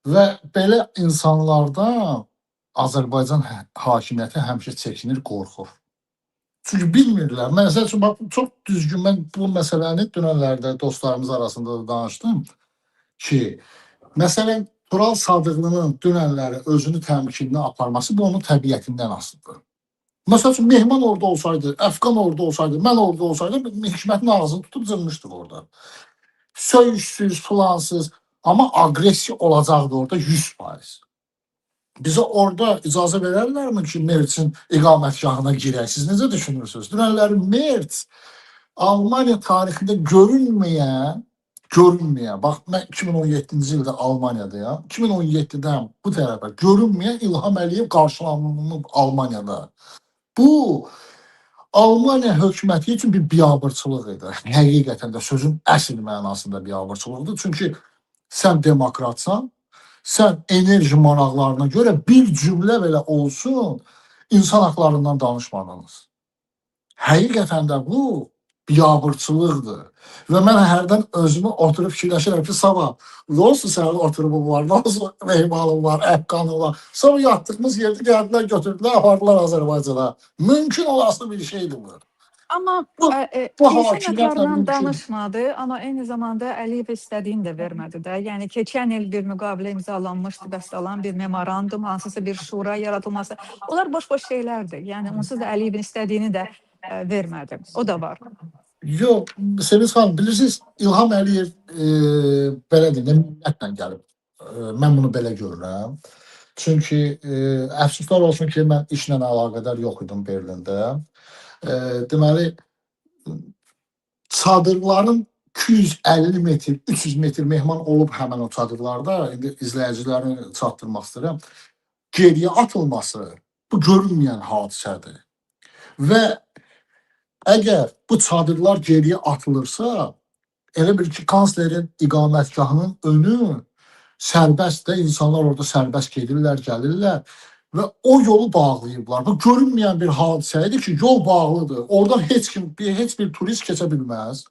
Və belə insanlardan Azərbaycan hakimiyyəti həmişə çəkinir, qorxur. Çünki bilmirlər. Məsəl üçün, çox düzgün, mən bu məsələni dünənlərdə dostlarımız arasında da danışdım ki, məsələn, Tural Sadıqlının dünənləri özünü təmkininə aparması bu onun təbiətindən asılıdır. Məsəl üçün, Mehman orada olsaydı, Əfqan orada olsaydı, mən orada olsaydım, Hikmətin ağzını tutub zırmışdıq orada. Söyüşsüz, fulansız, amma agresiya olacaqdı orada 100%. Bizə orada icazə verərlərmi ki, Merçin iqamətgahına girək? Siz necə düşünürsünüz? Dünənləri Merç Almaniya tarixində görünməyən, bax, mən 2017-ci ildə Almaniyadayam, 2017-dən bu tərəfə görünməyən İlham Əliyev qarşılanıb Almaniyada. Bu, Almaniya hökuməti üçün bir biabırçılıq idi. Həqiqətən də sözün əsl mənasında biabırçılıqdır. Çünki sən demokratsan, sən enerji maraqlarına görə bir cümlə belə olsun insan haqlarından danışmadınız. Həqiqətən də bu biabırçılıqdır. Və mən hərdən özümü oturub fikirləşirəm ki, sabah nə olsun sənin oturubun var, nə olsun mehmanın var, əfqanın var. Sonra yatdığımız yerdə gəldilər, götürdülər, apardılar Azərbaycana. Mümkün olası bir şeydir bu. Amma Bu- bu insan hakimiyyətlə haqlarından mümkün. danışmadı, amma eyni zamanda Əliyev istədiyini də vermədi də. Yəni keçən il bir müqavilə imzalanmışdı, bəstəlanan bir memorandum, hansısa bir şura yaradılması. Onlar boş-boş şeylərdir. Yəni onsuz da Əliyevin istədiyini də vermədi. O da var. Yox, Sevinç xanım, bilirsiniz, İlham Əliyev belə deyim, millətlə gəlib. Mən bunu belə görürəm. Çünki əfsuslar olsun ki, mən işlə əlaqədar yox idim Berlində. Deməli, çadırların 250 metr, 300 metr mehman olub həmən o çadırlarda, indi izləyicilərini çatdırmaq istəyirəm, geriyə atılması bu görünməyən hadisədir. Və əgər bu çadırlar geriyə atılırsa, elə bir ki, kanslerin iqamətgahının önü sərbəstdə, insanlar orada sərbəst gedirlər, gəlirlər və o yolu bağlayıblar. Bu görünməyən bir hadisə idi ki, yol bağlıdır. Oradan heç bir turist keçə bilməz.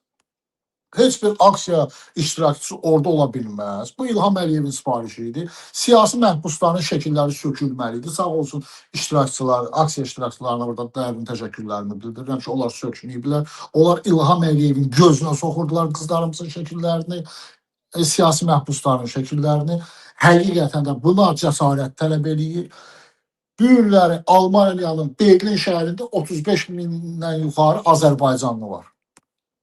Heç bir aksiya iştirakçısı orada ola bilməz. Bu İlham Əliyevin sifarişi idi. Siyasi məhbusların şəkilləri sökülməlidir. Sağ olsun iştirakçılar, aksiya iştirakçılarına burada dərin təşəkkürlərimi bildirirəm ki, onlar sökünüblər. Onlar İlham Əliyevin gözünə soxurdular qızlarımızın şəkillərini, siyasi məhbusların şəkillərini. Həqiqətən də buna cəsarət tələb eləyir. Bu günləri Almaniyanın Berlin şəhərində 35 mindən yuxarı Azərbaycanlı var.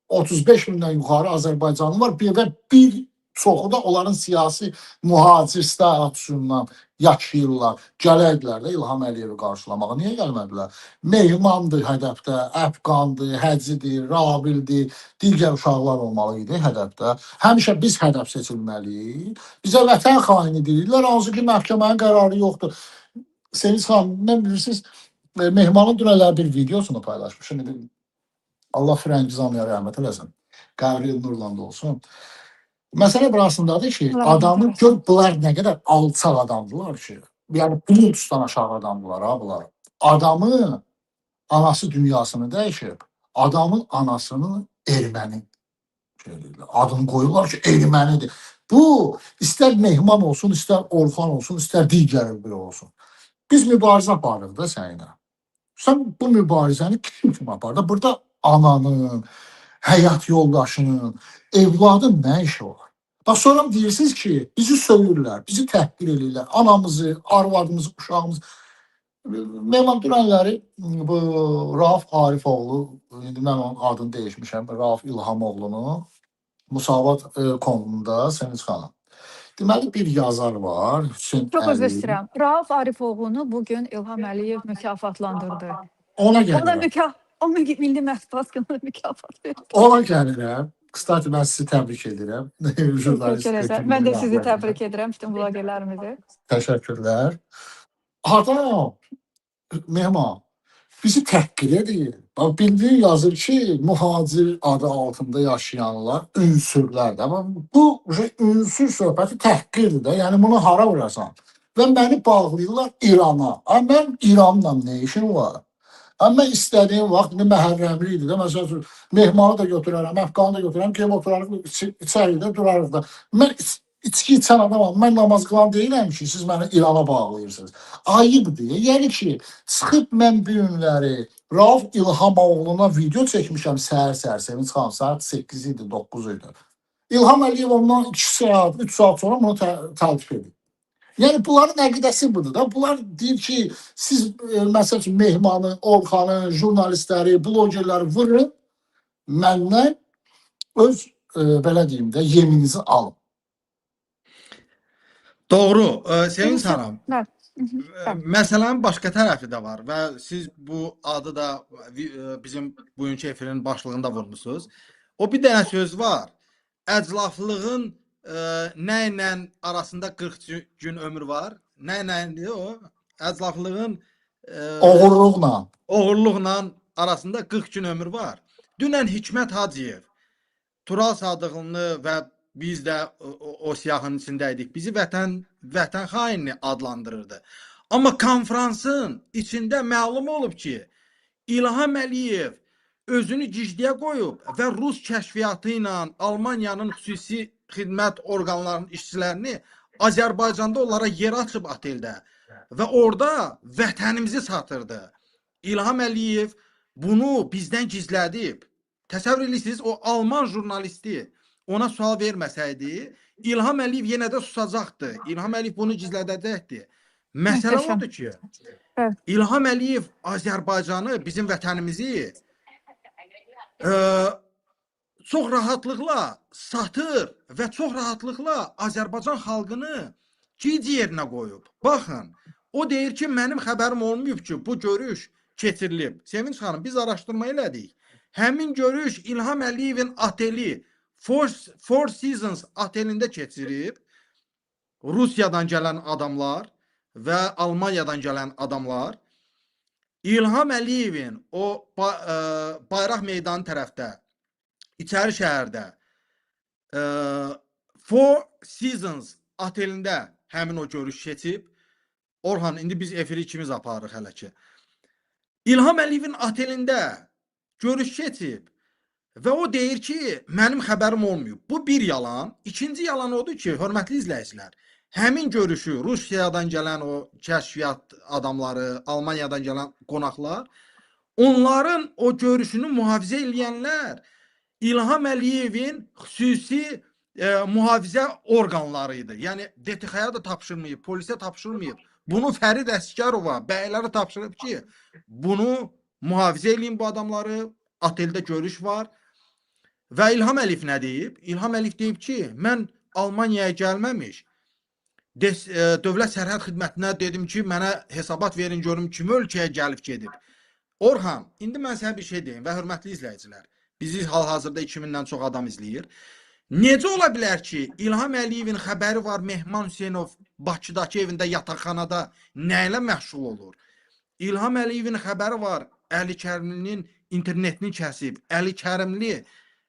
35 mindən yuxarı Azərbaycanlı var və bir çoxu da onların siyasi mühacir statusundan yaşayırlar. Gələkdilər də İlham Əliyevi qarşılamağa. Niyə gəlmədilər? Mehmandır hədəfdə, əfqandır, həcidir, rabildir, digər uşaqlar olmalı idi hədəfdə. Həmişə biz hədəf seçilməliyik. Bizə vətən xaini deyirlər, hansı ki məhkəmənin qərarı yoxdur. Sevinç xanım, mən bilirsiniz, Mehmanın dünələr bir videosunu paylaşmışım. Allah Firəngizamiyə rəhmət eləsin. Qəbri nurla da olsun. Məsələ burasındadır ki, Allah rəhmət adamın eləsin. gör bunlar nə qədər alçaq adamdılar ki. Yəni bunun tutan aşağı adamdılar ha bunlar. Adamı anası dünyasını dəyişib, adamın anasını erməni adını qoyurlar ki, ermənidir. Bu istər Mehman olsun, istər Orxan olsun, istər digər biri olsun. Biz mübarizə aparırıq da səninlə. Sən bu mübarizəni kim kimi aparır? Burada ananın, həyat yoldaşının, evladın nə işi var? Bax, sonra deyirsiniz ki, bizi söyürlər, bizi təhqir edirlər, anamızı, arvadımızı, uşağımızı. Mehman dünənləri bu Rauf Arifoğlu, indi mən onun adını dəyişmişəm, Rauf İlhamoğlu'nu Musavat.com-da Sevinç xanım. Deməli, bir yazar var, Hüseyn Çox üzr Əliyev. istəyirəm. Rauf Arifoğlu'nu bugün İlham Əliyev mükafatlandırdı. Ona O da gəlirəm. o Milli Mətbuat Günü mükafat verdi. Ona gəlirəm. Kıstati mən sizi təbrik edirəm. Jurnalist Təşəkkür edirəm. ekibini Mən də sizi rəhbərliyinə. təbrik edirəm, bütün blogerlərimizi. Təşəkkürlər. Adam, Mehman, bizi təhqir edir. Bax, bildiyin yazır ki, mühacir adı altında yaşayanlar ünsürlərdir. Amma bu ünsür söhbəti təhqirdir də. Yəni bunu hara vurasan? Və məni bağlayırlar İrana. Amma mən İranla nə işim var? Amma istədiyim vaxt məhərrəmli idi də. Məsələn, Mehmanı da götürərəm, Əfqanı da götürərəm, kim oturarıq, içəridə durarıq da. Mən içki içən adamam, mən namaz qılan deyiləm ki, siz məni İrana bağlayırsınız. Ayıbdır. Yəni ki, çıxıb mən bu günləri Rauf İlhamoğlu'na video çəkmişəm səhər-səhər, Sevinç xanım, saat 8 idi, 9 idi. İlham Əliyev ondan 2 saat, 3 saat sonra bunu təltif edir. Yəni bunların əqidəsi budur da. Bunlar deyir ki, siz məsəl üçün Mehmanı, Orxanı, jurnalistləri, blogerləri vurun, məndən öz belə deyim də yeminizi alın. Doğru. Sevinç xanım, Bəli. məsələnin başqa tərəfi də var və siz bu adı da bizim bugünkü efirin başlığında vurmusunuz. O bir dənə söz var. Əclaflığın nə ilə arasında 40 gün ömür var. Nə ilə o? Əclaflığın Oğurluqla. oğurluqla arasında 40 gün ömür var. Dünən Hikmət Hacıyev Tural Sadıqlını və biz də o siyahının içindəydik. Bizi vətən xaini adlandırırdı. Amma konfransın içində məlum olub ki, İlham Əliyev özünü gicliyə qoyub və Rus kəşfiyyatı ilə Almaniyanın xüsusi xidmət orqanlarının işçilərini Azərbaycanda onlara yer açıb oteldə və orada vətənimizi satırdı. İlham Əliyev bunu bizdən gizlədib. Təsəvvür edirsiniz, o Alman jurnalisti ona sual verməsəydi, İlham Əliyev yenə də susacaqdı. İlham Əliyev bunu gizlədəcəkdi. Məsələ Möhtəşəm. odur ki, Evet. İlham Əliyev Azərbaycanı, bizim vətənimizi çox rahatlıqla satır və çox rahatlıqla Azərbaycan xalqını gic yerinə qoyub. Baxın, o deyir ki, mənim xəbərim olmayıb ki, bu görüş keçirilib. Sevinç xanım, biz araşdırma elədik. Həmin görüş İlham Əliyevin ateli Four Seasons otelində keçirib. Rusiyadan gələn adamlar və Almaniyadan gələn adamlar İlham Əliyevin o Bayraq meydanı tərəfdə, İçəri şəhərdə Four Seasons otelində həmin o görüş keçib. Orhan, indi biz efiri ikimiz aparırıq hələ ki. İlham Əliyevin otelində görüş keçib və o deyir ki, mənim xəbərim olmayıb. Bu bir yalan. İkinci yalan odur ki, hörmətli izləyicilər, həmin görüşü Rusiyadan gələn o kəşfiyyat adamları, Almaniyadan gələn qonaqlar, onların o görüşünü mühafizə eləyənlər İlham Əliyevin xüsusi mühafizə orqanlarıydı. Yəni DTX-ya da tapşırmayıb, polisə tapşırmayıb. Bunu Fərid Əsgərova bəyləri tapşırıb ki, bunu mühafizə eləyin bu adamları, oteldə görüş var. Və İlham Əliyev nə deyib? İlham Əliyev deyib ki, mən Almaniyaya gəlməmiş, Dövlət Sərhəd Xidmətinə dedim ki, mənə hesabat verin, görüm kimi ölkəyə gəlib gedib. Orhan, indi mən sənə bir şey deyim və hörmətli izləyicilər, bizi hal-hazırda 2000-dən çox adam izləyir. Necə ola bilər ki, İlham Əliyevin xəbəri var, Mehman Hüseynov Bakıdakı evində, yataqxanada nə ilə məşğul olur? İlham Əliyevin xəbəri var, Əli Kərimlinin internetini kəsib,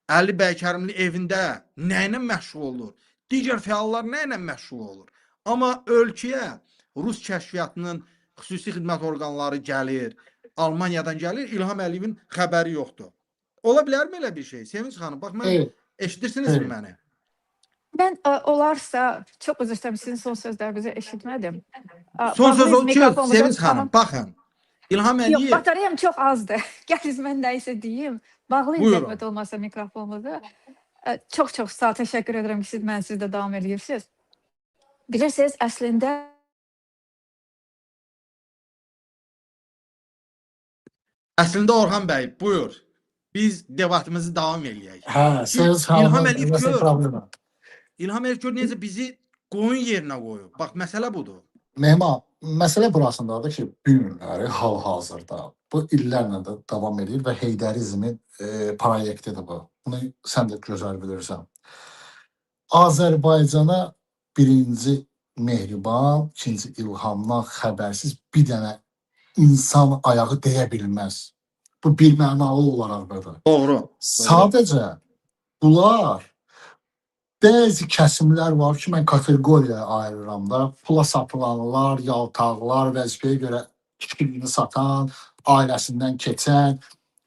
Əli bəy Kərimli evində nə ilə məşğul olur? Digər fəallar nə ilə məşğul olur? Amma ölkəyə Rus kəşfiyyatının xüsusi xidmət orqanları gəlir, Almaniyadan gəlir, İlham Əliyevin xəbəri yoxdur. Ola bilərmi elə bir şey? Sevinç xanım, bax mən eşidirsinizmi məni? Ben olarsa çok özür dilerim, sizin son sözlerinizi eşitmedim. Son söz Bağlıyız o ki, mikrofonunuza. Sevinç xanım, baxın. İlham Yok, Əliyev bataryam çok azdı. Gəliz mən nəysə deyim. Bağlıyız Buyurun. zəhmət olmasa mikrofonunuzu. Çox sağ ol, təşəkkür edirəm ki, siz də davam edirsiniz. Bilirsiniz, əslində Orhan bəy, buyur. Biz debatımızı davam eləyək. Hə, Sevinç İlham xanım, Əliyev nəsə gör. problemə. İlham Əliyev gör necə bizi qoyun yerinə qoyub. Bax, məsələ budur. Mehman, məsələ burasındadır ki, bu günləri hal-hazırda bu illərlə də davam edir və Heydərizmin proyektidir bu. Bunu sən də gözəl bilirsən. Azərbaycana birinci Mehriban, ikinci İlhamdan xəbərsiz bir dənə insan ayağı deyə bilməz. Bu bir mənalı olaraqdır. Doğru. Sadəcə bunlar bəzi kəsimlər var ki, mən kateqoriyaya ayırıram da. Pula satılanlar, yaltaqlar, vəzifəyə görə kiçiliyini satan, ailəsindən keçən.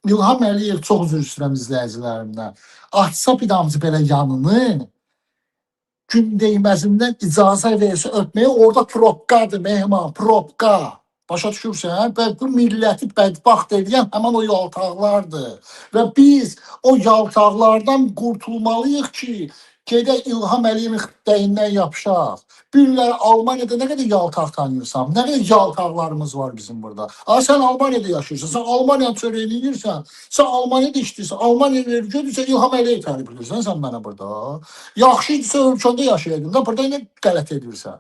İlham Əliyev, çox üzr istəyirəm izləyicilərimdən. Açsa bir damcı belə yanını, gün deyməzindən icazə versə öpməyə, orada probkadır, Mehman, probka. Başa düşürsən? Və bu milləti bədbaxt edən həmən o yaltaqlardır. Və biz o yaltaqlardan qurtulmalıyıq ki, gedək İlham Əliyevin xəttəyindən yapışaq. Bu günlər Almaniyada nə qədər yaltaq tanıyırsan, nə qədər yaltaqlarımız var bizim burada. Sən Almaniyada yaşayırsan, sən Almaniyanın çörəyini yiyirsən, sən Almaniyada işləyirsən, Almaniyada görürsən, İlham Əliyev tərif edirsən sən mənə burada. Yaxşı idisə ölkəndə yaşayaydın da, burada nə qələt edirsən.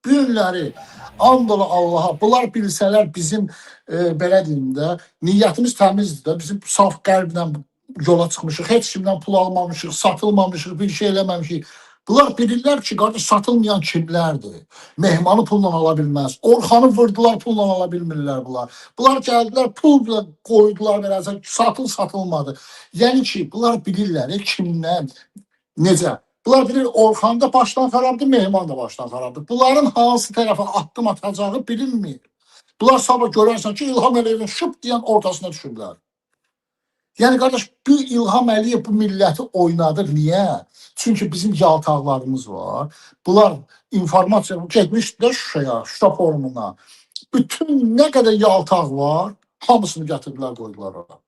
Bu günləri and ola Allaha, bunlar bilsələr bizim belə deyim də, niyyətimiz təmizdir də, bizim saf qəlblə yola çıxmışıq, heç kimdən pul almamışıq, satılmamışıq, bir şey eləməmişik. Bunlar bilirlər ki, qardaş satılmayan kimlərdir? Mehmanı pulla ala bilməz. Orxanı vurdular, pulla ala bilmirlər bunlar. Bunlar gəldilər, pulla qoydular verəsən, satılmadı. Yəni ki, bunlar bilirlər kimdən, necə. Bunlar bilir Orxan da başdan xarabdır, Mehman da başdan xarabdır. Bunların hansı tərəfə addım atacağı bilinmir. Bunlar sabah görərsən ki, İlham Əliyevin şıp deyən ortasına düşüblər. Yəni qardaş, bu İlham Əliyev bu milləti oynadır. Niyə? Çünki bizim yaltaqlarımız var. Bunlar informasiya getmişdilər Şuşaya, Şuşa forumuna. Bütün nə qədər yaltaq var, hamısını gətirdilər, qoydular orada.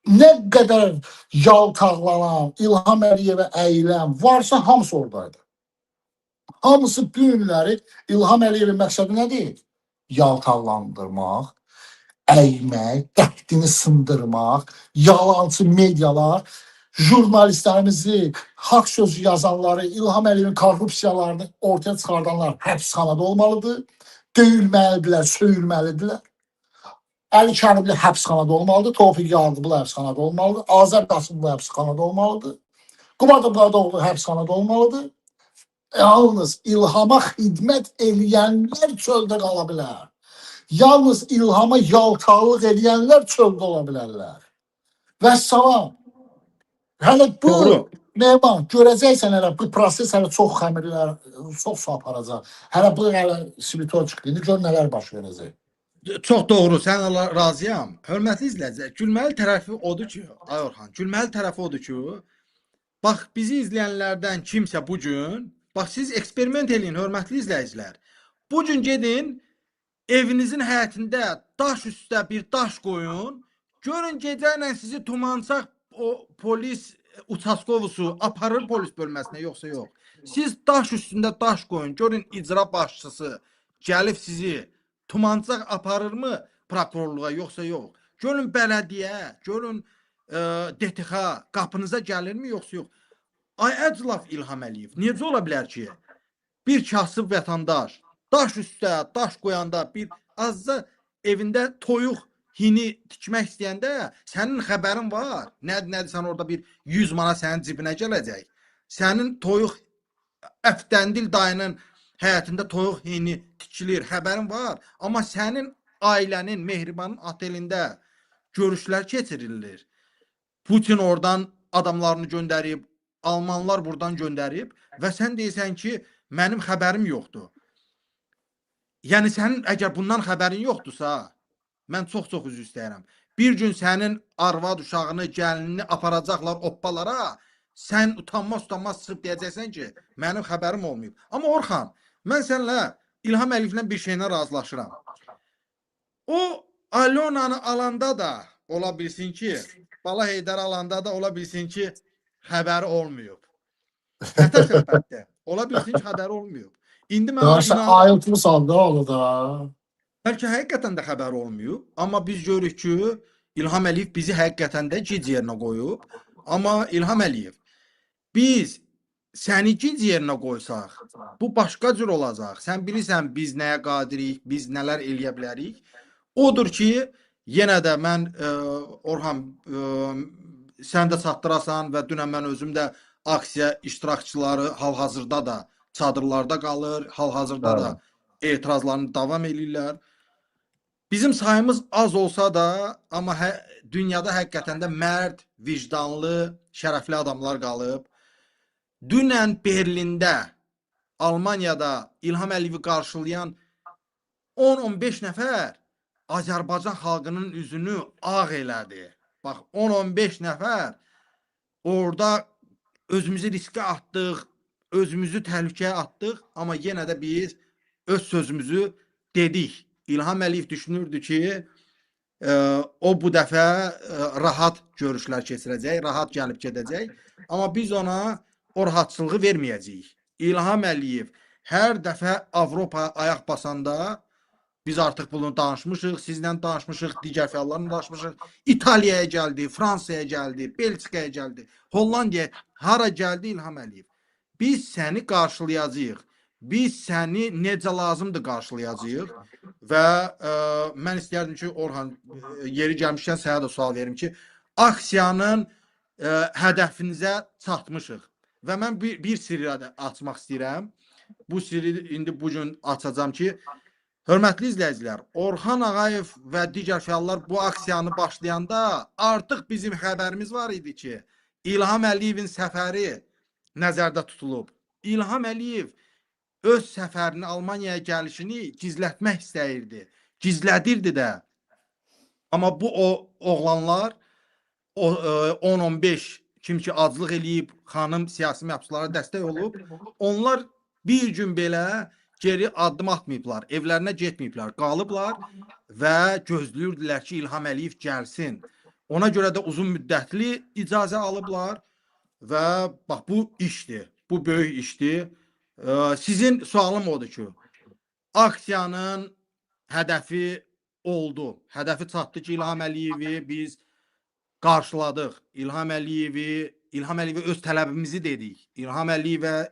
Nə qədər yaltaqlanan, İlham Əliyevə əyilən varsa, hamısı oradaydı. Hamısı bu günləri İlham Əliyevin məqsədi nədir? Yaltaqlandırmaq, əymək, qəddini sındırmaq, yalancı medialar, jurnalistlərimizi, haqq sözü yazanları, İlham Əliyevin korrupsiyalarını ortaya çıxardanlar həbsxanada olmalıdır, döyülməlidirlər, söyülməlidirlər. Əli Kəribli həbsxanada olmalıdır, Tofiq Yardıblı həbsxanada olmalıdır, Azər Qasımlı həbsxanada olmalıdır, Qubada Qadoğlu həbsxanada olmalıdır. Yalnız İlhama xidmət eləyənlər çöldə qala bilər. Yalnız İlhama yaltaqlıq edənlər çöldə ola bilərlər. Və salam. Hələ bu Doğru. Mehman, görəcəksən hələ bu proses hələ çox xəmirlər, çox su aparacaq. Hələ bu hələ svitoy çıxdı. İndi gör nələr baş verəcək. Çox doğru, sənə razıyam. Hörmətli izləyicilər, gülməli tərəfi odur ki, ay Orxan, gülməli tərəfi odur ki, bax bizi izləyənlərdən kimsə bu gün, bax siz eksperiment eləyin, hörmətli izləyicilər. Bu gün gedin, evinizin həyətində daş üstə bir daş qoyun, görün gecə ilə sizi tumansaq o polis uçaskovusu aparır polis bölməsinə, yoxsa yox. Siz daş üstündə daş qoyun, görün icra başçısı gəlib sizi tumansaq aparırmı prokurorluğa, yoxsa yox. Görün bələdiyyə, görün DTX qapınıza gəlirmi, yoxsa yox. Ay əclaf İlham Əliyev, necə ola bilər ki, bir kasıb vətəndaş daş üstə daş qoyanda bir azca evində toyuq hini tikmək istəyəndə sənin xəbərin var. Nədir sən orada bir 100 manat sənin cibinə gələcək. Sənin toyuq Əfdəndil dayının həyatında toyuq hini tikilir, xəbərin var. Amma sənin ailənin, Mehribanın otelində görüşlər keçirilir. Putin oradan adamlarını göndərib, Almanlar buradan göndərib və sən deyirsən ki, mənim xəbərim yoxdur. Yəni sənin əgər bundan xəbərin yoxdursa, mən çox üzr istəyirəm. Bir gün sənin arvad uşağını, gəlinini aparacaqlar oppalara, sən utanmaz çıxıb deyəcəksən ki, mənim xəbərim olmayıb. Amma Orxan, mən sənlə İlham Əliyevlə bir şeylə razılaşıram. O Alonanı alanda da ola bilsin ki, Bala Heydər alanda da ola bilsin ki, xəbəri olmayıb. Nətər söhbətdə? Ola bilsin ki, xəbəri olmayıb. İndi mən ayıltımı saldı onu da. Bəlkə həqiqətən də xəbər olmayıb, amma biz görürük ki, İlham Əliyev bizi həqiqətən də gic yerinə qoyub. Amma İlham Əliyev, biz səni gic yerinə qoysaq, bu başqa cür olacaq. Sən bilirsən biz nəyə qadirik, biz nələr eləyə bilərik. Odur ki, yenə də mən Orxan, sən də çatdırasan və dünən mən özüm də aksiya iştirakçıları hal-hazırda da çadırlarda qalır, hal-hazırda da etirazlarını davam edirlər. Bizim sayımız az olsa da, amma dünyada həqiqətən də mərd, vicdanlı, şərəfli adamlar qalıb. Dünən Berlində, Almaniyada İlham Əliyevi qarşılayan 10-15 nəfər Azərbaycan xalqının üzünü ağ elədi. Bax, 10-15 nəfər orada özümüzü riskə atdıq, özümüzü təhlükəyə atdıq, amma yenə də biz öz sözümüzü dedik. İlham Əliyev düşünürdü ki, o bu dəfə rahat görüşlər keçirəcək, rahat gəlib gedəcək. Amma biz ona o rahatçılığı verməyəcəyik. İlham Əliyev hər dəfə Avropa ayaq basanda biz artıq bunu danışmışıq, sizlə danışmışıq, digər fəallarla danışmışıq. İtaliyaya gəldi, Fransaya gəldi, Belçikaya gəldi, Hollandiyaya, hara gəldi İlham Əliyev? Biz səni qarşılayacağıq. Biz səni necə lazımdır qarşılayacağıq və mən istəyərdim ki, Orxan, yeri gəlmişkən sənə də sual verim ki, aksiyanın hədəfinizə çatmışıq və mən bir sirri açmaq istəyirəm. Bu sirri indi bu gün açacağam ki, hörmətli izləyicilər, Orxan Ağayev və digər fəallar bu aksiyanı başlayanda artıq bizim xəbərimiz var idi ki, İlham Əliyevin səfəri nəzərdə tutulub. İlham Əliyev öz səfərini, Almaniyaya gəlişini gizlətmək istəyirdi. Gizlədirdi də. Amma bu oğlanlar 10-15 kim ki aclıq eləyib, xanım siyasi məhbuslara dəstək olub, onlar bir gün belə geri addım atmayıblar, evlərinə getməyiblər, qalıblar və gözləyirdilər ki, İlham Əliyev gəlsin. Ona görə də uzun müddətli icazə alıblar və bax bu işdir, bu böyük işdir. Sizin sualım odur ki, aksiyanın hədəfi oldu, hədəfi çatdı ki, İlham Əliyevi biz qarşıladıq. İlham Əliyevə öz tələbimizi dedik. İlham Əliyevə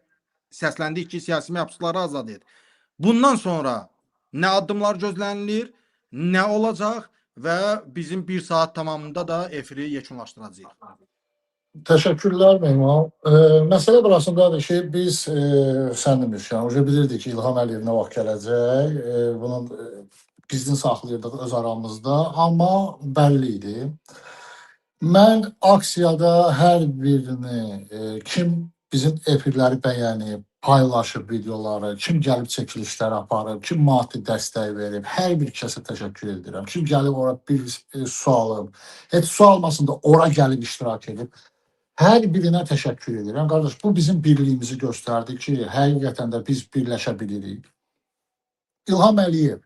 səsləndik ki, siyasi məhbusları azad et. Bundan sonra nə addımlar gözlənilir, nə olacaq və bizim bir saat tamamında da efiri yekunlaşdıracağıq. Təşəkkürlər Mehman. Məsələ burasındadır ki, biz sən demişsən, bilirdik ki, İlham Əliyev nə vaxt gələcək. Bunun gizlin saxlayırdıq öz aramızda, amma bəlli idi. Mən aksiyada hər birini, kim bizim efirləri bəyənib, paylaşıb videoları, kim gəlib çəkilişlər aparıb, kim maddi dəstək verib, hər bir kəsə təşəkkür edirəm. Kim gəlib ora bir su alıb, heç su almasın da ora gəlib iştirak edib, hər birinə təşəkkür edirəm. Qardaş, bu bizim birliyimizi göstərdi ki, həqiqətən də biz birləşə bilirik. İlham Əliyev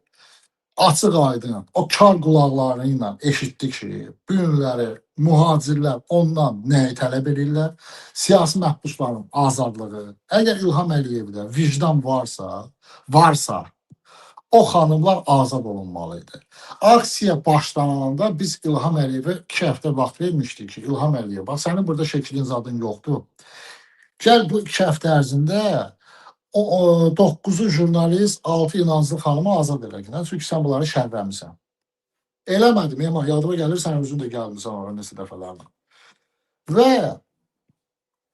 açıq aydın, o kar qulaqları ilə eşitdi ki, bu günləri mühacirlər ondan nəyi tələb edirlər? Siyasi məhbusların azadlığı. Əgər İlham Əliyevdə vicdan varsa, o xanımlar azad olunmalıdır. Aksiya başlananda biz İlham Əliyevə 2 həftə vaxt vermişdik ki, İlham Əliyev, bax, sənin burada şəklin zadın yoxdur. Gəl bu 2 həftə ərzində 9 jurnalist, 6 inanclı xanımı azad edək. Çünki sən bunları şərrəmisən. Eləmədim, yadıma gəlir, sən özün də gəlmişsən ora neçə dəfələrlə. Və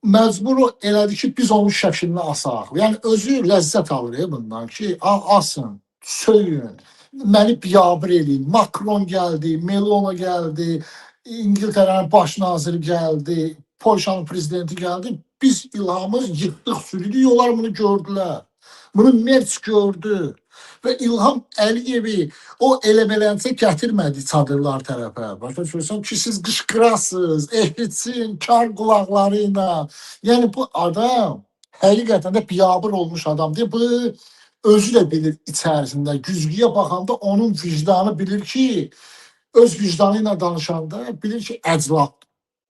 məcbur elədi ki, biz onun şəklini asaq. Yəni, özü ləzzət alır bundan ki, asın, söyün, məni biabır eləyin. Macron gəldi, Meloni gəldi, İngiltərənin baş naziri gəldi, Polşanın prezidenti gəldi. Biz İlhamı yıxdıq, sürüdük, onlar bunu gördülər. Bunu Merç gördü. Və İlham Əliyevi o elə-beləcə gətirmədi çadırlar tərəfə. Başa düşürsən ki, siz qışqırasınız, ehtitsin, kar qulaqları ilə. Yəni, bu adam həqiqətən də biabır olmuş adamdır. Bu, özü də bilir içərisində. Güzgüyə baxanda onun vicdanı bilir ki, öz vicdanı ilə danışanda bilir ki, əclafdır.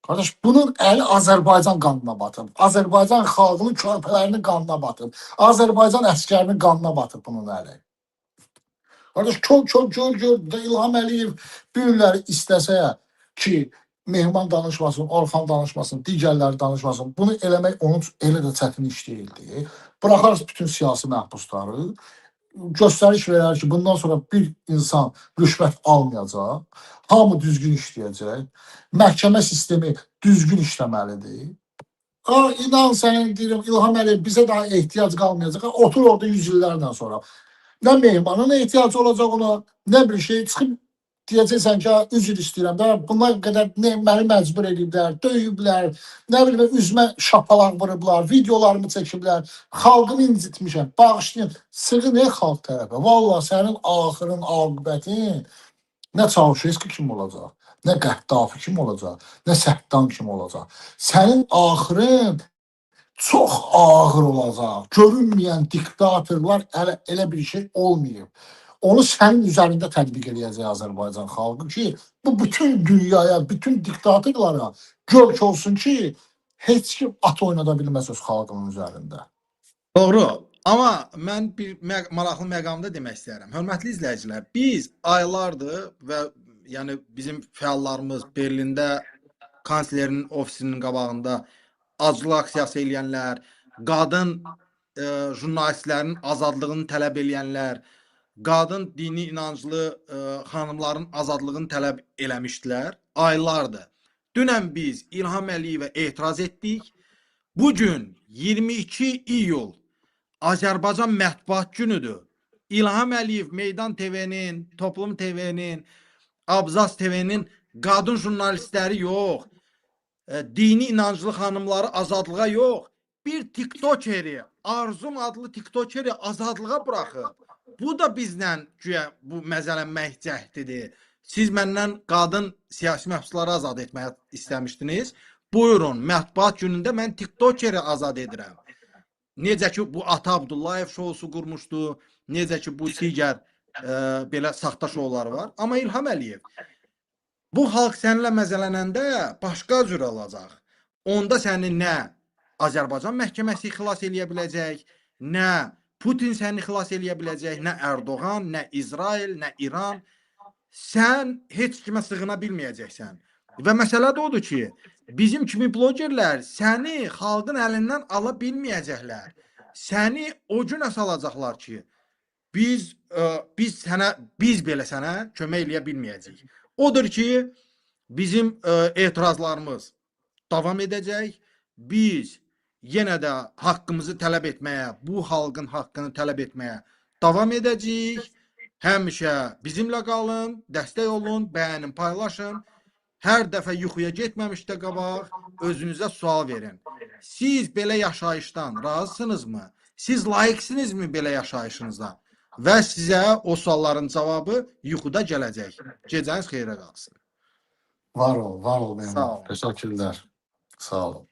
Qardaş, bunun əli Azərbaycan qanına batıb. Azərbaycan xalqının körpələrinin qanına batıb. Azərbaycan əskərinin qanına batıb bunun əli. Qardaş, gör, İlham Əliyev bu günləri istəsə ki, Mehman danışmasın, Orxan danışmasın, digərləri danışmasın. Bunu eləmək onun üçün elə də çətin iş deyildi. Bıraxarız bütün siyasi məhbusları. Göstəriş verər ki, bundan sonra bir insan rüşvət almayacaq, hamı düzgün işləyəcək, məhkəmə sistemi düzgün işləməlidir. İnan sənin deyirəm, İlham Əliyev bizə daha ehtiyac qalmayacaq, otur orada 100 illərlə sonra. Nə Mehmanın ehtiyacı olacaq ona, nə bir şey çıxıb deyəcəksən ki, üzr istəyirəm də, bunlar qədər məni məcbur ediblər, döyüblər, nə bilim, üzmə şapalaq vurublar, videolarımı çəkiblər, xalqımı incitmişəm, bağışlayın, sığın xalq tərəfə. Vallahi sənin axırın, aqibətin nə Çavuşeski kimi olacaq, nə Qəddafi kimi olacaq, nə Səddam kimi olacaq. Sənin axırın çox ağır olacaq. Görünməyən diktatorlar elə bir şey olmayıb. Onu sənin üzərində tətbiq edəcək Azərbaycan xalqı ki, bu bütün dünyaya, bütün diktatorlara görk olsun ki, heç kim at oynada bilməz öz xalqının üzərində. Doğru. Amma mən bir maraqlı məqamda demək istəyirəm. Hörmətli izləyicilər, biz aylardır və yəni bizim fəallarımız Berlində kanslerin ofisinin qabağında aclıq aksiyası eləyənlər, qadın jurnalistlərin azadlığını tələb eləyənlər, qadın dini inanclı xanımların azadlığını tələb eləmişdilər aylardır. Dünən biz İlham Əliyevə etiraz etdik. Bu gün 22 iyul Azərbaycan Mətbuat Günüdür. İlham Əliyev Meydan TV-nin, Toplum TV-nin, Abzas TV-nin qadın jurnalistləri yox, dini inanclı xanımları azadlığa yox, bir tiktokeri, Arzum adlı tiktokeri azadlığa buraxıb. Bu da bizlə güya bu məzələnmək cəhdidir. Siz məndən qadın siyasi məhbusları azad etməyə istəmişdiniz. Buyurun, Mətbuat Günündə mən tiktokeri azad edirəm. Necə ki bu Ata Abdullayev şousu qurmuşdu, necə ki bu digər belə saxta şoular var. Amma İlham Əliyev, bu xalq səninlə məzələnəndə başqa cür olacaq. Onda səni nə Azərbaycan məhkəməsi xilas eləyə biləcək, nə Putin səni xilas eləyə biləcək, nə Erdoğan, nə İsrail, nə İran. Sən heç kimə sığına bilməyəcəksən. Və məsələ də odur ki, bizim kimi blogerlər səni xalqın əlindən ala bilməyəcəklər. Səni o günə salacaqlar ki, biz belə sənə kömək eləyə bilməyəcəyik. Odur ki, bizim etirazlarımız davam edəcək. Biz yenə də haqqımızı tələb etməyə, bu xalqın haqqını tələb etməyə davam edəcəyik. Həmişə bizimlə qalın, dəstək olun, bəyənin, paylaşın. Hər dəfə yuxuya getməmişdə qabaq özünüzə sual verin. Siz belə yaşayışdan razısınızmı? Siz layiqsinizmi belə yaşayışınıza? Və sizə o sualların cavabı yuxuda gələcək. Gecəniz xeyrə qalsın. Var ol Sağ Mehman. ol. Teşekkürler. Sağ olun.